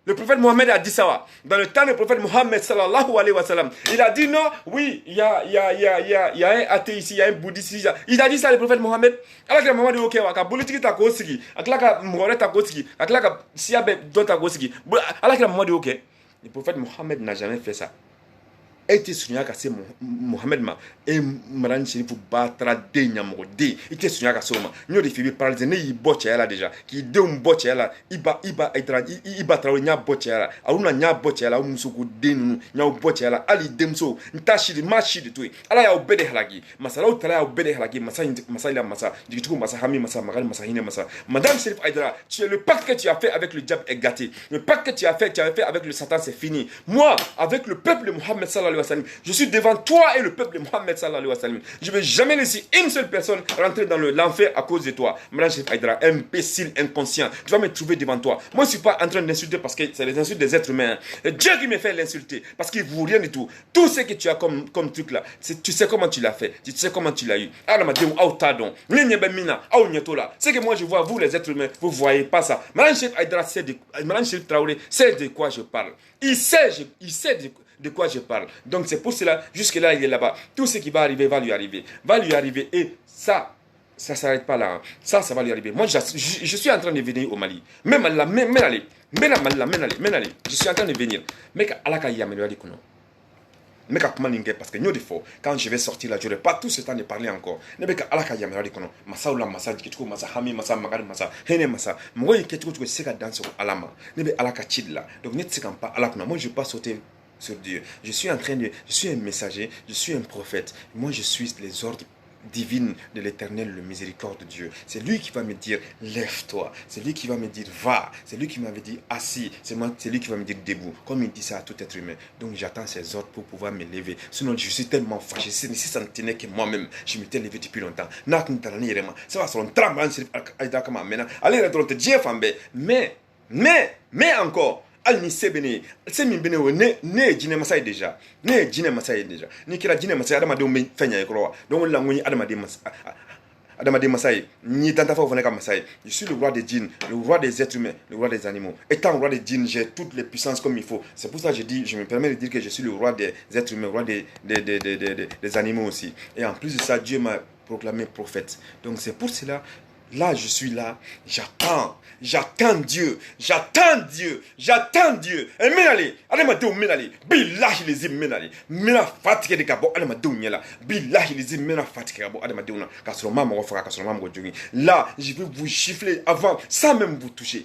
le prophète Mohammed a dit ça. Dans le temps du prophète Mohammed sallallahu alayhi wa sallam, il a dit non, oui, il y a un athée ici, il y a un bouddhiste ici. Il a dit ça le prophète Mohammed. Alors que le Mohammed dit ok, ka politique ta kosiki, akla ka mgore ta kosiki, akla ka siabe don ta kosiki. Alors que le Mohammed dit ok. Le prophète Mohammed n'a jamais fait ça. Et tu souviens que c'est Mohamed ma et Madame Chérif Batra de Nyamrode. Il te souvient que c'est moi. Nous les filles parlent ne y boche là déjà. Qui de boche là. Iba trawe nya boche là. Auna nya boche là umusuku de nu nya boche là. Ali demso ntashi de machi de tout. Ala ya obede halagi. Masala utala ya obede halagi. Masala masa. Dikituko masa hami masa magali masa hine masa. Madame Chérif Aïdara, le pacte que tu as fait avec le diable est gâté. Le pacte que tu as fait avec le Satan c'est fini. Moi avec le peuple de Mohammed sallallahu alayhi wa sallam, je suis devant toi et le peuple de Mohammed sallallahu alayhi wa sallam. Je ne vais jamais laisser une seule personne rentrer dans l'enfer à cause de toi. Madame Chérif Aïdara, imbécile, inconscient. Tu vas me trouver devant toi. Moi, je ne suis pas en train d'insulter parce que c'est les insultes des êtres humains. C'est Dieu qui me fait l'insulter parce qu'il ne vaut rien du tout. Tout ce que tu as comme truc là, tu sais comment tu l'as fait. Tu sais comment tu l'as eu. Ce que moi je vois, vous les êtres humains, vous ne voyez pas ça. Madame Chérif Aïdara, Madame Chérif Traoré, c'est de quoi je parle. Il sait de quoi je parle. Donc c'est pour cela, jusque-là, il est là-bas. Tout ce qui va arriver va lui arriver. Va lui arriver et ça ne s'arrête pas là. Ça va lui arriver. Moi, je suis en train de venir au Mali. Même là, même aller. Je suis en train de venir. Mais alaka yamelwali kono. Mais comment l'ingue parce que nous des fois quand je vais sortir là, je n'aurai pas tout ce temps de parler encore. Mais alaka yamelwali kono. Masa ou masa dikituko masa hami masa magari masa hene masa. Moi ikituko tu sais que dans ce alama. Mais alaka chidla. Donc ne sais pas alaka. Moi je vais pas sauter sur Dieu. Je suis un messager, je suis un prophète. Moi, je suis les ordres divine de l'Éternel, le miséricorde de Dieu. C'est lui qui va me dire, lève-toi. C'est lui qui va me dire, va. C'est lui qui m'avait dit, assis. C'est lui qui va me dire, debout. Comme il dit ça à tout être humain. Donc j'attends ses ordres pour pouvoir me lever. Sinon, je suis tellement fâché. Si ça ne tenait que moi-même, je m'étais levé depuis longtemps. Ça va sur un tram. Mais encore, al ni sebene se min bene ne jine masay déjà ni kira jine masay adama do men fanya e krowa donc la ngoni adama de masay ni tanta fa fona ka masay je suis le roi des djinns, le roi des êtres humains, le roi des animaux. Étant roi des djinns, j'ai toutes les puissances comme il faut. C'est pour ça que je me permets de dire que je suis le roi des êtres humains, le roi des animaux aussi. Et en plus de ça, Dieu m'a proclamé prophète. Donc c'est pour cela. Là, je suis là, j'attends Dieu. Et menali, adamadenw menali, billahi lezim menali, mena fatike de kabo adamadenw ɲɛla, billahi lezim mena fatike ka bɔ adamadenw na, k'a sɔrɔ ma mɔgɔ faga, k'a sɔrɔ ma mɔgɔ jogin. Là, je vais vous gifler avant, sans même vous toucher.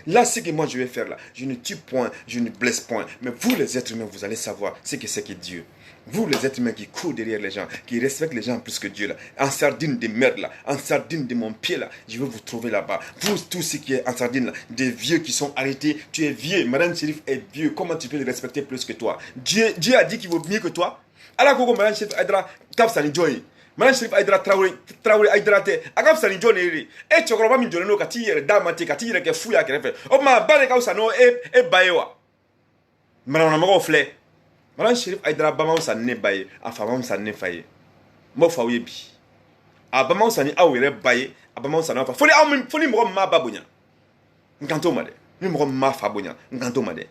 Là, ce que moi je vais faire là, je ne tue point, je ne blesse point, mais vous les êtres humains, vous allez savoir ce que c'est que Dieu. Vous les êtres humains qui courent derrière les gens, qui respectent les gens plus que Dieu là, en sardine de merde là, en sardine de mon pied là, je vais vous trouver là-bas. Vous tous ceux qui est en sardine là, des vieux qui sont arrêtés, tu es vieux, Madame Chérif est vieux, comment tu peux le respecter plus que toi? Dieu a dit qu'il vaut mieux que toi. Alors que Madame Chérif Aïdra, Kapsani Joy, Madame Chérif Aïdra Traoré Aïdra Te, Akapsani Joy, et tu crois pas mi Joleno Kati, Damate Kati, que fouilla qui fait. Oh ma balle Kausano et Bayewa. Madame Namago Flé. Madame Chérif Aïdra Bamaou sa ne baye, a famam sa ne faye. Mo faouye bi. A Bamaou sa ni awere baye, a Bamaou sa ne fa. Foli mo ma babonya. Nkanto made. Ni mo ma fabonya. Nkanto made.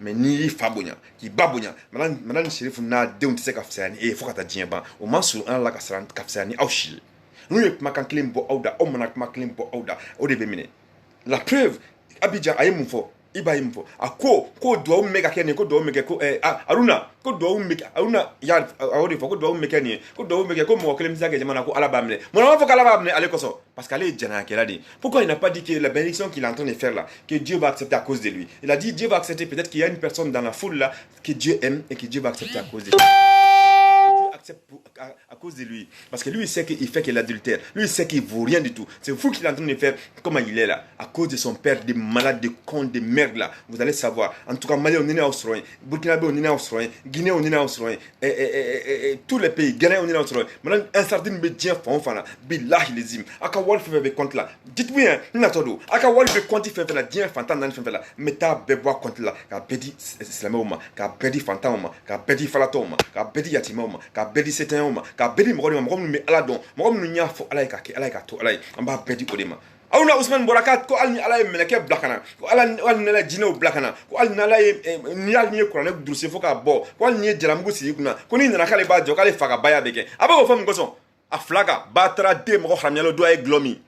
Mais ni fabonya, ki babonya. Madame Chérif na deun tse kafsani e fokata dien ban. O mansu an la kasran kafsani awshi. Nous ne pouvons pas clem bo auda, on m'a pas clem bo auda, au début mine. La preuve, Abidjan a eu fo, iba imfo. A ko do mega kene, ko do mega ko aruna, ko do mega aruna ya awodi fo ko do mega ni, ko do mega ko mo clem zage jamana ko alabamne. Mon enfant faut qu'alabamne aller koso parce qu'elle est jana qu'elle a dit. Pourquoi il n'a pas dit que la bénédiction qu'il est en train de faire là, que Dieu va accepter à cause de lui. Il a dit Dieu va accepter, peut-être qu'il y a une personne dans la foule là que Dieu aime et que Dieu va accepter à cause de lui. À cause de lui. Parce que lui, il sait qu'il fait que l'adultère. Lui, il sait qu'il ne vaut rien du tout. C'est vous qui l'entendez de faire comme il est là. À cause de son père, des malades, des cons, des merdes là. Vous allez savoir. En tout cas, Mali, on est à Australien. Burkinabé, on est à Australien. Guinée, on est à Australien. Et tous les pays. Ghana, on est à Australien. Maintenant, un sardine me dit enfin là. Billahi les im. Aka wal fait avec compte là. Dites-moi, n'attendez. Aka wal fait compte, il fait là. Dien fantan nan fait là. Meta bebois compte là. Ka bedi islamoma. Ka bedi fantama. Ka bedi falatoma. Ka bedi yatimoma. Ka bedi setan. Ka bedi mɔgɔ ma me ala dɔn mɔgɔ minnu y'a fɔ ala ye ka kɛ ala ye ka to ala ye an b'a bɛɛ di o de ma aw na Usman bɔra ko hali ni ala ye mɛlɛkɛ bila ka na ko hali ni ala ye jinɛw bila ka na ko hali ni ala ye ni ye kuranɛ durusi fo k'a bɔ ko hali ni ye jalamugu sigi kunna ko n'i nana k'ale b'a jɔ k'ale fa ka baya bɛ kɛ a bɛ k'o fɔ mun kosɔn a fila ka ba taara den mɔgɔ haramuyala dɔ ye gulɔ min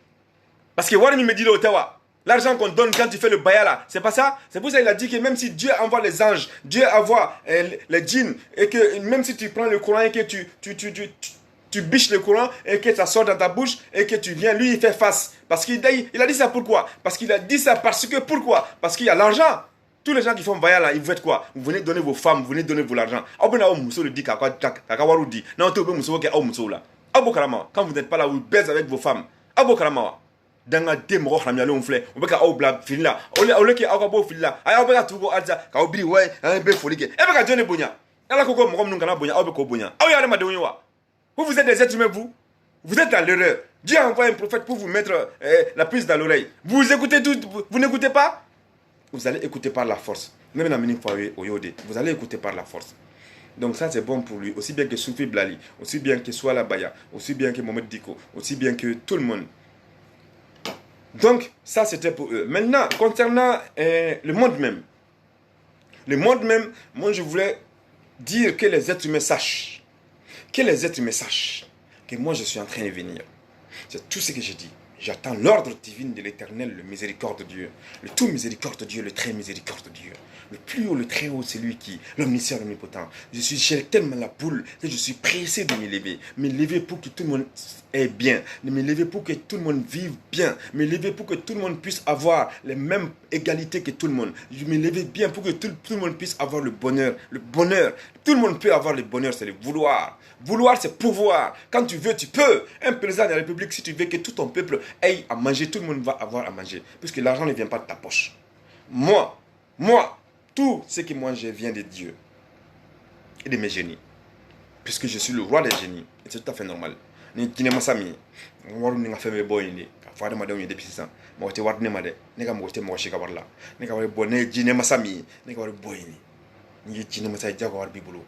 parce que wari min bɛ di o tɛ wa. L'argent qu'on donne quand tu fais le baya là, c'est pas ça. C'est pour ça qu'il a dit que même si Dieu envoie les anges, Dieu envoie les djinns, et que même si tu prends le Coran et que tu biches le Coran et que ça sort dans ta bouche et que tu viens, lui il fait face. Parce qu'il a dit ça pourquoi? Parce qu'il a dit ça parce que pourquoi? Parce qu'il y a l'argent. Tous les gens qui font baya là, ils vous faites quoi? Vous venez donner vos femmes, vous venez donner vos l'argent. Quand vous n'êtes pas là, vous baisez avec vos femmes. Danga de mɔgɔ haramuyalen filɛ u bɛ ka aw bila fili la au lieu que aw ka bɔ fili la aw bɛ ka tugu halisa k'aw biri wɛ an bɛ foli kɛ e bɛ ka jɔn de bonya ala ko mɔgɔ minnu kana bonya aw bɛ k'o bonya aw ye adamadenw ye wa vous êtes des êtres humains vous êtes dans l'erreur. Dieu a envoyé un prophète pour vous mettre la puce dans l'oreille. Vous écoutez tout, vous n'écoutez pas. Vous allez écouter par la force. Même la minute vous allez écouter par la force. Donc ça c'est bon pour lui, aussi bien que Soufi Blali, aussi bien que Swala Baya, aussi bien que Mohamed Diko, aussi bien que tout le monde. Donc, ça c'était pour eux. Maintenant, concernant le monde même. Le monde même, moi je voulais dire que les êtres humains sachent. Que les êtres humains sachent que moi je suis en train de venir. C'est tout ce que j'ai dit. J'attends l'ordre divin de l'Éternel, le miséricorde de Dieu. Le tout miséricorde de Dieu, le très miséricorde de Dieu. Le plus haut, le très haut, c'est lui qui, l'omniscient, l'omnipotent. J'ai tellement la boule que je suis pressé de me lever. Me lever pour que tout le monde est bien. Me lever pour que tout le monde vive bien. Me lever pour que tout le monde puisse avoir les mêmes égalité que tout le monde. Je me levais bien pour que tout le monde puisse avoir le bonheur. Le bonheur. Tout le monde peut avoir le bonheur, c'est le vouloir. Vouloir, c'est pouvoir. Quand tu veux, tu peux. Un président de la République, si tu veux que tout ton peuple ait à manger, tout le monde va avoir à manger. Puisque l'argent ne vient pas de ta poche. Moi, tout ce que moi je vient de Dieu et de mes génies. Puisque je suis le roi des génies. Et c'est tout à fait normal. Ni kine masami. Waru ni nga feme boy ni. Ka fade ma daw ni depuis 6 ans. Mo te war ne ma de. Ne ga mo te mo shi ka warla. Ne ga war bo ne jine masami. Ne ga war boy ni. Ni jine masai jago war bibulo.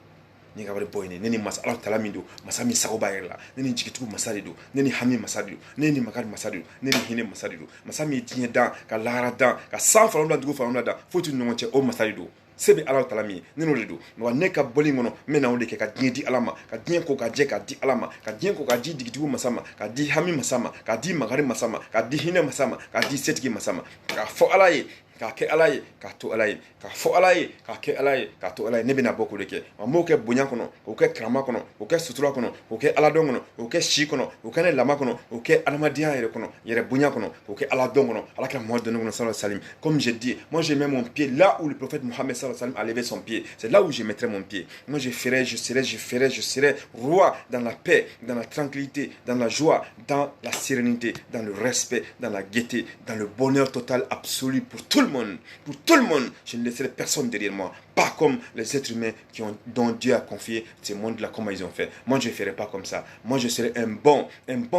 Ni ga war boy ni. Ne ni mas Allah tala mindo. Masami sago ba yerla. Ne ni jikitu masali do. Ne ni hami masali do. Ne ni makari masali do. Ne ni hine masali do. Masami tinye dan ka lara dan ka san fa do fa da. Fotu no nche o masali do. Sebe ala talami nino le do no ne ka boli ngono me na onde ke ka dien di alama ka dien ko ka je ka di alama ka dien ko ka di digitu masama ka di hami masama ka di magari masama ka di hine masama ka di setki masama ka fo alaye ka ke alaye ka to alaye ka fo alaye ka ke alaye ka to alaye ne bina boko leke mo ke bonya kono o ke krama kono o ke sutura kono o ke ala dongono o ke shi kono o ke ne lama kono o ke alamadia yere kono yere bonya kono o ke ala dongono ala ka mo de ngono sallallahu alayhi wasallam. Comme je dis, moi je mets mon pied là où le prophète Mohammed sallallahu alayhi wasallam a levé son pied, c'est là où je mettrai mon pied. Moi je serai roi dans la paix, dans la tranquillité, dans la joie, dans la sérénité, dans le respect, dans la gaieté, dans le bonheur total absolu pour tout le monde. Pour tout le monde, je ne laisserai personne derrière moi. Pas comme les êtres humains dont Dieu a confié ce monde-là, comment ils ont fait. Moi, je ne ferai pas comme ça. Moi, je serai un bon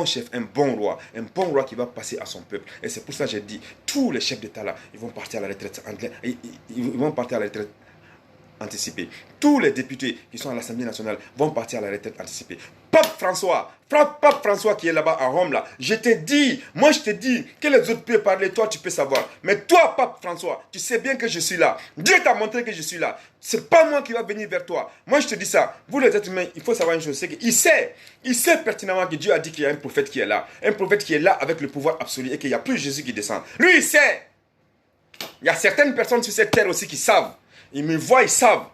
chef, un bon roi qui va passer à son peuple. Et c'est pour ça que j'ai dit, tous les chefs d'État là, ils vont partir à la retraite. Ils vont partir à la retraite anticipée. Tous les députés qui sont à l'Assemblée nationale vont partir à la retraite anticipée. Pape François qui est là-bas à Rome là, je te dis que les autres peuvent parler, toi tu peux savoir. Mais toi, Pape François, tu sais bien que je suis là. Dieu t'a montré que je suis là. C'est pas moi qui va venir vers toi. Moi je te dis ça. Vous les êtres humains, il faut savoir une chose, c'est qu'il sait pertinemment que Dieu a dit qu'il y a un prophète qui est là. Un prophète qui est là avec le pouvoir absolu et qu'il n'y a plus Jésus qui descend. Lui il sait. Il y a certaines personnes sur cette terre aussi qui savent. Ils me voient, ils savent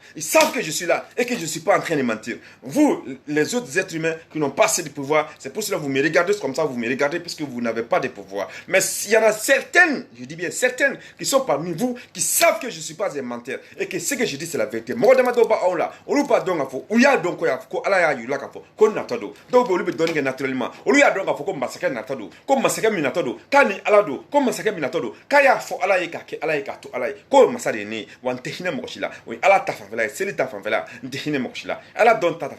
que je suis là et que je ne suis pas en train de mentir. Vous, les autres êtres humains qui n'ont pas assez de pouvoir, c'est pour cela que vous me regardez comme ça, vous me regardez parce que vous n'avez pas de pouvoir. Mais il y en a certaines, je dis bien certaines, qui sont parmi vous, qui savent que je ne suis pas un menteur et que ce que je dis c'est la vérité. Naturellement. Oui, ala ta fanfela seli ta fanfela ndehine mokoshila ala don ta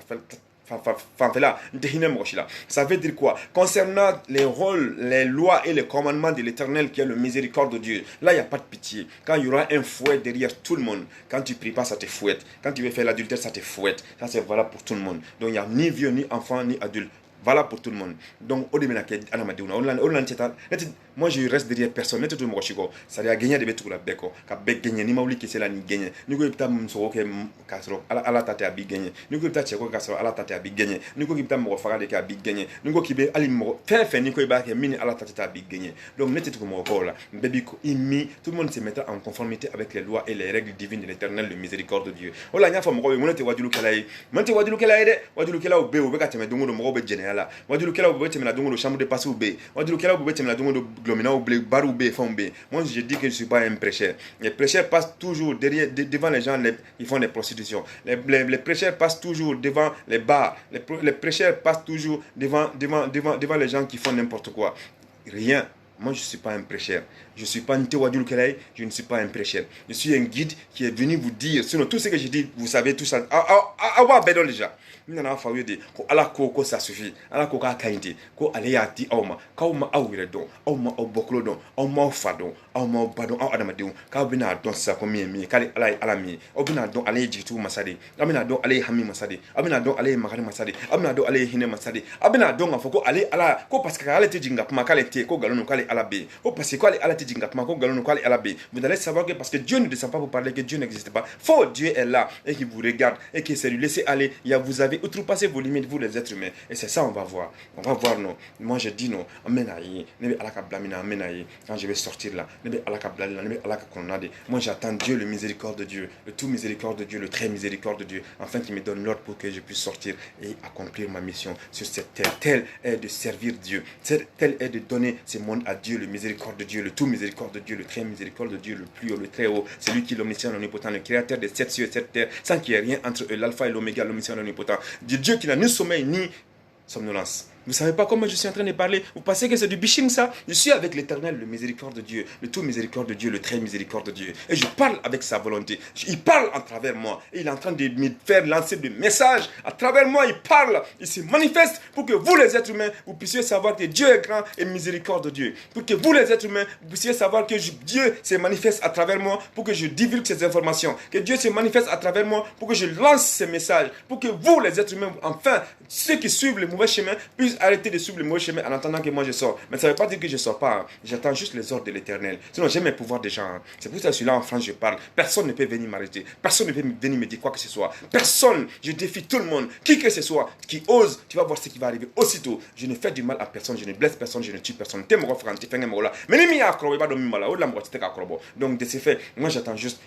fanfela ndehine mokoshila. Ça veut dire quoi? Concernant les rôles, les lois et les commandements de l'Éternel qui est le miséricorde de Dieu, là il n'y a pas de pitié. Quand il y aura un fouet derrière tout le monde, quand tu pries pas ça te fouette, quand tu veux faire l'adultère ça te fouette. Ça c'est valable pour tout le monde. Donc il n'y a ni vieux ni enfant ni adulte. Voilà pour tout le monde. Donc, moi je reste derrière personne. Ça a gagné des bêtes la beko. Gagné, ni mauli qui c'est là ni gagné. Ni ko ipta msoro ke kasro ala tate abi gagné. Ni ko ipta cheko kasro ala tate abi gagné. Ni ko ipta mo fara de ka abi gagné. Ni ko kibe ali mo fe ni ko iba ke mini ala tate abi gagné. Donc n'était tout mo ko là. Baby ko imi, tout le monde se mettra en conformité avec les lois et les règles divines de l'Éternel, le miséricorde de Dieu. Ola nya fa mo ko mo te wadulu kala de wadulu kala obe ka teme dungo mo be général. Wadulu kala obe teme na dungo chambre de passe obe. Wadulu kala obe teme na dungo glomina obe baru be fombe. Moi je dis que je ne suis pas un prêcheur. Les prêcheurs passent toujours devant les gens qui font des prostitutions. Les prêcheurs passent toujours devant les bars. Les prêcheurs passent toujours devant les gens qui font n'importe quoi. Rien. Moi, je ne suis pas un prêcheur. Je ne suis pas un Tewadul Kelay, je ne suis pas un prêcheur. Je suis un guide qui est venu vous dire, sinon tout ce que je dis, vous savez tout ça. Ah, déjà. Ça suffit. Ko aleyati auma, kauma awiredon, auma oboklodon, auma fadon, auma badon, adamadon, kabina don sa komi, kali alay alami, obina don alay jitu masadi, abina don alay hami masadi, abina don alay magari masadi, abina don alay hine masadi, abina don afoko alay ala, ko parce que alay tejinga puma kale te, ko galonu kale alabe, ko parce que alay alay tejinga puma ko galonu kale alabe. Vous allez savoir que parce que Dieu ne descend pas pour parler que Dieu n'existe pas. Faux, Dieu est là et qui vous regarde et qui c'est lui laisser aller. Vous avez outrepassé vos limites, vous les êtres humains. Et c'est ça on va voir. On va voir non. Moi je dis non. Quand je vais sortir là, moi j'attends Dieu, le miséricorde de Dieu, le tout miséricorde de Dieu, le très miséricorde de Dieu, afin qu'il me donne l'ordre pour que je puisse sortir et accomplir ma mission sur cette terre. Telle est de servir Dieu. Telle est de donner ce monde à Dieu, le miséricorde de Dieu, le tout miséricorde de Dieu, le très miséricorde de Dieu, le plus haut, le très haut, c'est lui qui est l'omniscient, l'omnipotent, le créateur des 7 cieux et 7 terres, sans qu'il y ait rien entre eux, l'alpha et l'oméga, l'omniscient, l'omnipotent. Dieu qui n'a ni sommeil ni somnolence. Vous ne savez pas comment je suis en train de parler? Vous pensez que c'est du bishing ça? Je suis avec l'Éternel, le miséricorde de Dieu, le tout miséricorde de Dieu, le très miséricorde de Dieu. Et je parle avec sa volonté. Il parle à travers moi. Et il est en train de me faire lancer des messages. À travers moi, il parle. Il se manifeste pour que vous, les êtres humains, vous puissiez savoir que Dieu est grand et miséricorde de Dieu. Pour que vous, les êtres humains, vous puissiez savoir que Dieu se manifeste à travers moi pour que je divulgue ces informations. Que Dieu se manifeste à travers moi pour que je lance ces messages. Pour que vous, les êtres humains, enfin, ceux qui suivent le mauvais chemin, puissent arrêter de suivre le mauvais chemin en attendant que moi je sors. Mais ça ne veut pas dire que je ne sors pas. Hein. J'attends juste les ordres de l'Éternel. Sinon, j'ai mes pouvoirs déjà. Hein. C'est pour ça que je suis là en France, je parle. Personne ne peut venir m'arrêter. Personne ne peut venir me dire quoi que ce soit. Personne. Je défie tout le monde. Qui que ce soit qui ose, tu vas voir ce qui va arriver aussitôt. Je ne fais du mal à personne. Je ne blesse personne. Je ne tue personne. Donc, de ce fait, moi j'attends juste.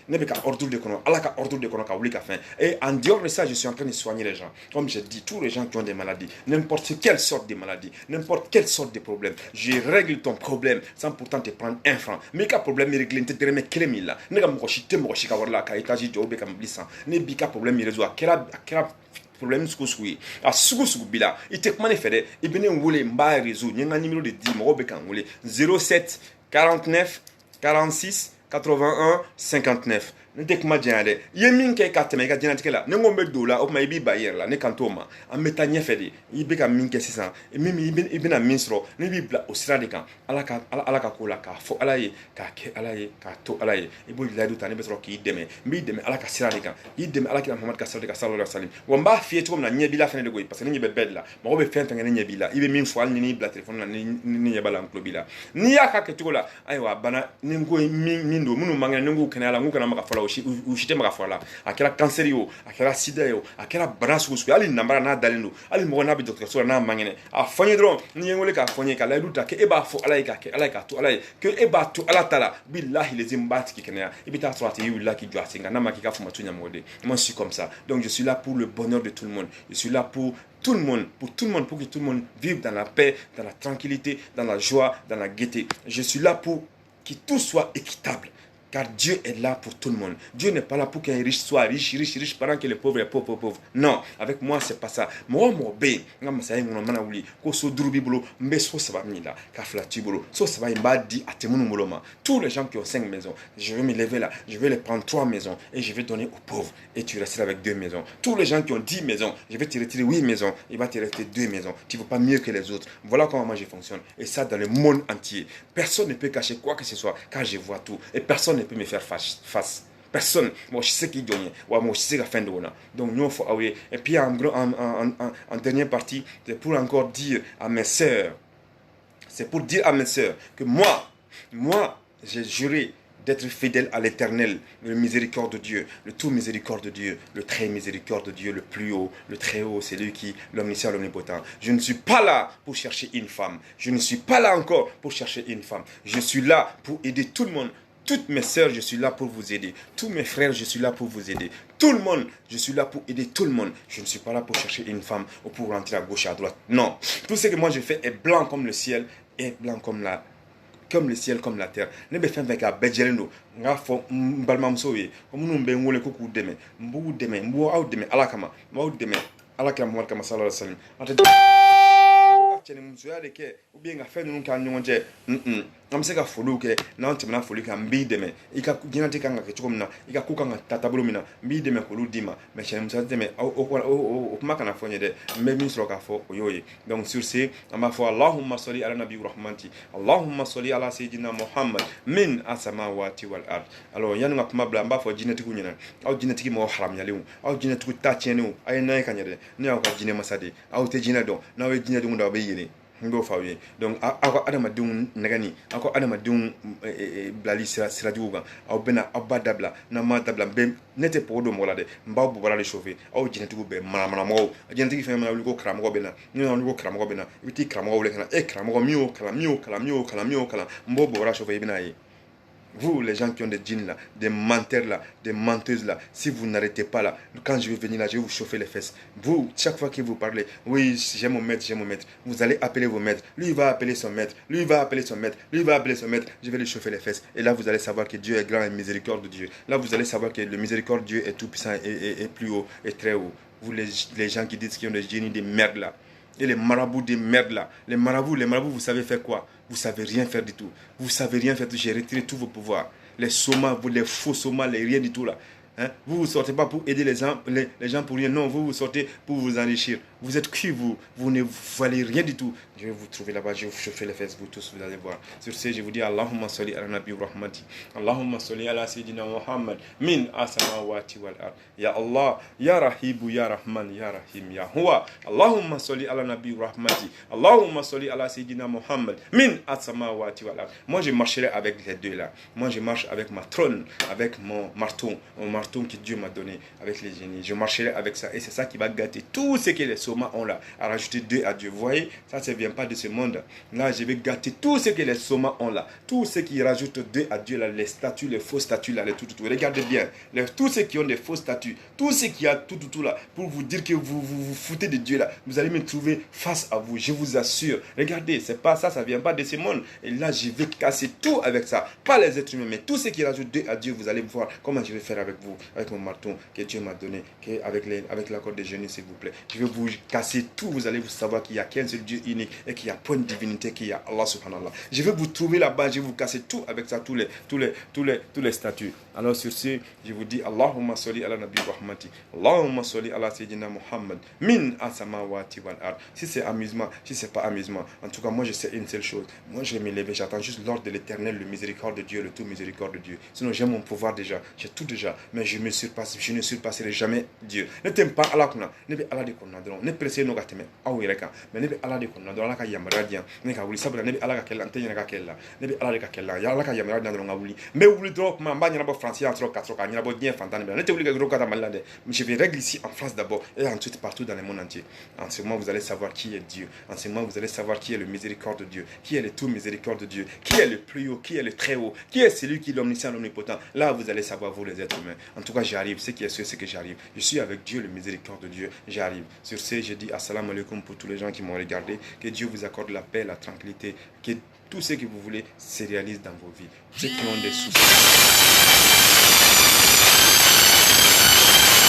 Et en dehors de ça, je suis en train de soigner les gens. Comme je dis, tous les gens qui ont des maladies, n'importe quelle sorte de maladie, n'importe quelle sorte de problème, je règle ton problème sans pourtant te prendre un franc. Mais quel problème il règle, tu me kremi là. Ne gam rochite mo rochika warla ka etaji jobe kam blissa. Ne bika problème il résout akela problème sukusui a sukusu bila ite kuma ne fede ibene wole mba réseau nyenga numéro de 10 mo be kan wole 07 49 46 81 59. Ne tek ma jande ye min ke ka teme ka jinatique la ne ngombe dola o ma ibi bayer la ne kantoma am meta nyefedi ibe ka min ke sisan e mimi ibe na minstro ne bi bla o sira de kan ala ka ko la ka fo ala ye ka ke ala ye ka to ala ye ibo la do tane betro ki deme mbi deme ala ka sira de kan i deme ala ki Muhammad ka sira de ka sallallahu alaihi wasallam wamba fie to na nyebi la fene de goy parce que ne nyebe bella mo be fente ngene nyebi la ibe min fo al ni bla telephone na ni nyeba la nklo bila ni ya ka ke to la aywa bana ni ngoy min do munu mangene ngo kana maka fala ushite maka fala akela cancer yo akela sida yo akela brasu su ali nambara na dalendo ali mo na bi docteur so na mangene a fonye dron ni ngole ka fonye ka la duta ke eba fo ala ka to ala ke eba to ala tala billahi les imbati ki kenya ibita trati yu la ki jwa singa na makika fuma tunya mode moi je suis comme ça donc je suis là pour le bonheur de tout le monde je suis là pour tout le monde, pour que tout le monde vive dans la paix, dans la tranquillité, dans la joie, dans la gaieté. Je suis là pour que tout soit équitable. Car Dieu est là pour tout le monde. Dieu n'est pas là pour qu'un riche soit riche pendant que le pauvre est pauvre. Non, avec moi, c'est pas ça. Moi, bé, tous les gens qui ont 5 maisons, je vais me lever là, je vais les prendre 3 maisons et je vais donner aux pauvres. Et tu resteras avec 2 maisons. Tous les gens qui ont 10 maisons, je vais te retirer 8 maisons, il va te rester 2 maisons. Tu ne veux pas mieux que les autres. Voilà comment moi je fonctionne. Et ça dans le monde entier. Personne ne peut cacher quoi que ce soit, car je vois tout. Et personne ne peut me faire face. Personne. Moi, je sais qui gagne. Moi, je sais la fin de l'année. Donc, nous, il faut aller. Et puis, en dernière partie, c'est pour encore dire à mes sœurs. C'est pour dire à mes sœurs que moi, j'ai juré d'être fidèle à l'Éternel, le miséricorde de Dieu, le tout miséricorde de Dieu, le très miséricorde de Dieu, le plus haut, le très haut, c'est lui qui, l'omniscient, l'omnipotent. Je ne suis pas là pour chercher une femme. Je ne suis pas là encore pour chercher une femme. Je suis là pour aider tout le monde. Toutes mes sœurs, je suis là pour vous aider. Tous mes frères, je suis là pour vous aider. Tout le monde, je suis là pour aider tout le monde. Je ne suis pas là pour chercher une femme ou pour rentrer à gauche et à droite. Non. Tout ce que moi je fais est blanc comme le ciel et blanc comme le ciel, comme la terre. Ne me fais avec un béjelino. Nga fo mbalmamso ye. Comme nous be ngole ko ku deme. Mbu deme, mbu aw deme alakama. Mbu deme alakama Muhammad kama sallallahu alaihi wasallam. Chene musoya de ke ou bien nga fe nous kan nyonje. Am se ka folu ke na on timna folu ka mbi deme. Ika ginati kanga ke chukomna. Ika kuka nga tatabulu mina. Mbi deme ko ludima. Mais chene musoya deme o kuma kana fonye de. Mais min sro ka fo oyoye. Donc sur ce, ama fo Allahumma salli ala nabi rahmanti. Allahumma salli ala sayyidina Muhammad min asamawati wal ard. Alors yanu nga kuma bla mba fo jinati ku nyina. Aw jinati mo haram yalewu. Aw jinati ku ta tienu. Ay nay kanyade. Ni aw ka jine masade. Aw te jina do. Na we jina do ndo be yele. Ndo fawe donc ako adama dun nagani ako adama dun blali sira juga aw bena abadabla na ma dabla be nete podo mo lade mbaw bu bala le chauffer aw jinati go be mana mo jinati fe mana ko kram go bena ni on go kram go bena biti kram go le kana e kram go miyo kala mbo bo bala chauffer bena yi Vous, les gens qui ont des djinns là, des menteurs là, des menteuses là, si vous n'arrêtez pas là, quand je vais venir là, je vais vous chauffer les fesses. Vous, chaque fois que vous parlez, oui, j'ai mon maître, vous allez appeler vos maîtres. Lui, il va appeler son maître. Lui, il va appeler son maître. Lui, il va appeler son maître. Je vais lui chauffer les fesses. Et là, vous allez savoir que Dieu est grand et miséricorde de Dieu. Là, vous allez savoir que le miséricorde de Dieu est tout puissant et plus haut et très haut. Vous, les gens qui disent qu'ils ont des génies de merde là. Et les marabouts de merde là. Les marabouts, vous savez faire quoi? Vous savez rien faire du tout. Vous savez rien faire du tout. J'ai retiré tous vos pouvoirs. Les somas, les faux somas, les rien du tout là. Hein? Vous ne sortez pas pour aider les gens pour rien. Non, vous sortez pour vous enrichir. Vous êtes qui vous ne valez rien du tout. Je vais vous trouver là-bas, je vais vous chauffer les fesses, vous tous, vous allez voir. Sur ce, je vous dis Allahumma salli ala nabi rahmati. Allahumma salli ala sayyidina Muhammad. Min asamawati wal ard. Ya Allah, ya Rahibu, ya Rahman, ya Rahim, ya Huwa. Allahumma salli ala nabi rahmati. Allahumma salli ala sayyidina Muhammad. Min asamawati wal ard. Moi, je marcherai avec les deux là. Moi, je marche avec ma trône, avec mon marteau que Dieu m'a donné, avec les génies. Je marcherai avec ça. Et c'est ça qui va gâter tout ce que les somas ont là. À rajouter 2 à Dieu. Vous voyez, ça ne vient pas de ce monde. Là, je vais gâter tout ce que les somas ont là. Tout ce qui rajoute 2 à Dieu là. Les statues, les faux statues là. Les tout. Regardez bien. Tous ceux qui ont des faux statues. Tous ceux qui ont tout là. Pour vous dire que vous foutez de Dieu là. Vous allez me trouver face à vous. Je vous assure. Regardez, c'est pas ça. Ça ne vient pas de ce monde. Et là, je vais casser tout avec ça. Pas les êtres humains, mais tous ceux qui rajoutent 2 à Dieu. Vous allez voir comment je vais faire avec vous. Avec mon marteau que Dieu m'a donné, avec l'accord des génies, s'il vous plaît. Je vais vous casser tout, vous allez vous savoir qu'il n'y a qu'un seul Dieu unique et qu'il y a point de divinité, qu'il y a Allah subhanallah. Je vais vous trouver là-bas, je vais vous casser tout avec ça, tous les statuts. Alors sur ce, je vous dis Allahumma salli ala nabi rahmati, Allahumma salli ala sayyidina Muhammad, min asamawati wal ard. Si c'est amusement, si c'est pas amusement, en tout cas moi je sais une seule chose, moi je vais me lever, j'attends juste l'ordre de l'éternel, le miséricorde de Dieu, le tout miséricorde de Dieu. Sinon j'ai mon pouvoir déjà, j'ai tout déjà, mais je ne surpasserai jamais Dieu. Ne t'aime pas Allah kuna, ne be Allah de kuna dron, ne presse no gateme aw yereka, mais ne be Allah de kuna dron Allah ka yamara dia, ne ka wuli sabula ne be Allah ka kella antenya ka kella, ne be Allah de ka kella, ya Allah ka yamara dia dron ngawuli. Mais wuli dron ma ba nyana ba français en 3 4 nyana ba bien fantane, ne te wuli ka dron ka malade. Je vais régler ici en France d'abord et ensuite partout dans le monde entier. En ce moment vous allez savoir qui est Dieu. En ce moment vous allez savoir qui est le miséricorde de Dieu, qui est le tout miséricorde de Dieu, qui est le plus haut, qui est le très haut, qui est celui qui est l'omniscient, l'omnipotent. Là vous allez savoir vous les êtres humains. En tout cas, j'arrive. Ce qui est sûr, c'est que j'arrive. Je suis avec Dieu, le miséricorde de Dieu. J'arrive. Sur ce, je dis assalamu alaikum pour tous les gens qui m'ont regardé. Que Dieu vous accorde la paix, la tranquillité. Que tout ce que vous voulez se réalise dans vos vies. Ceux qui ont des soucis.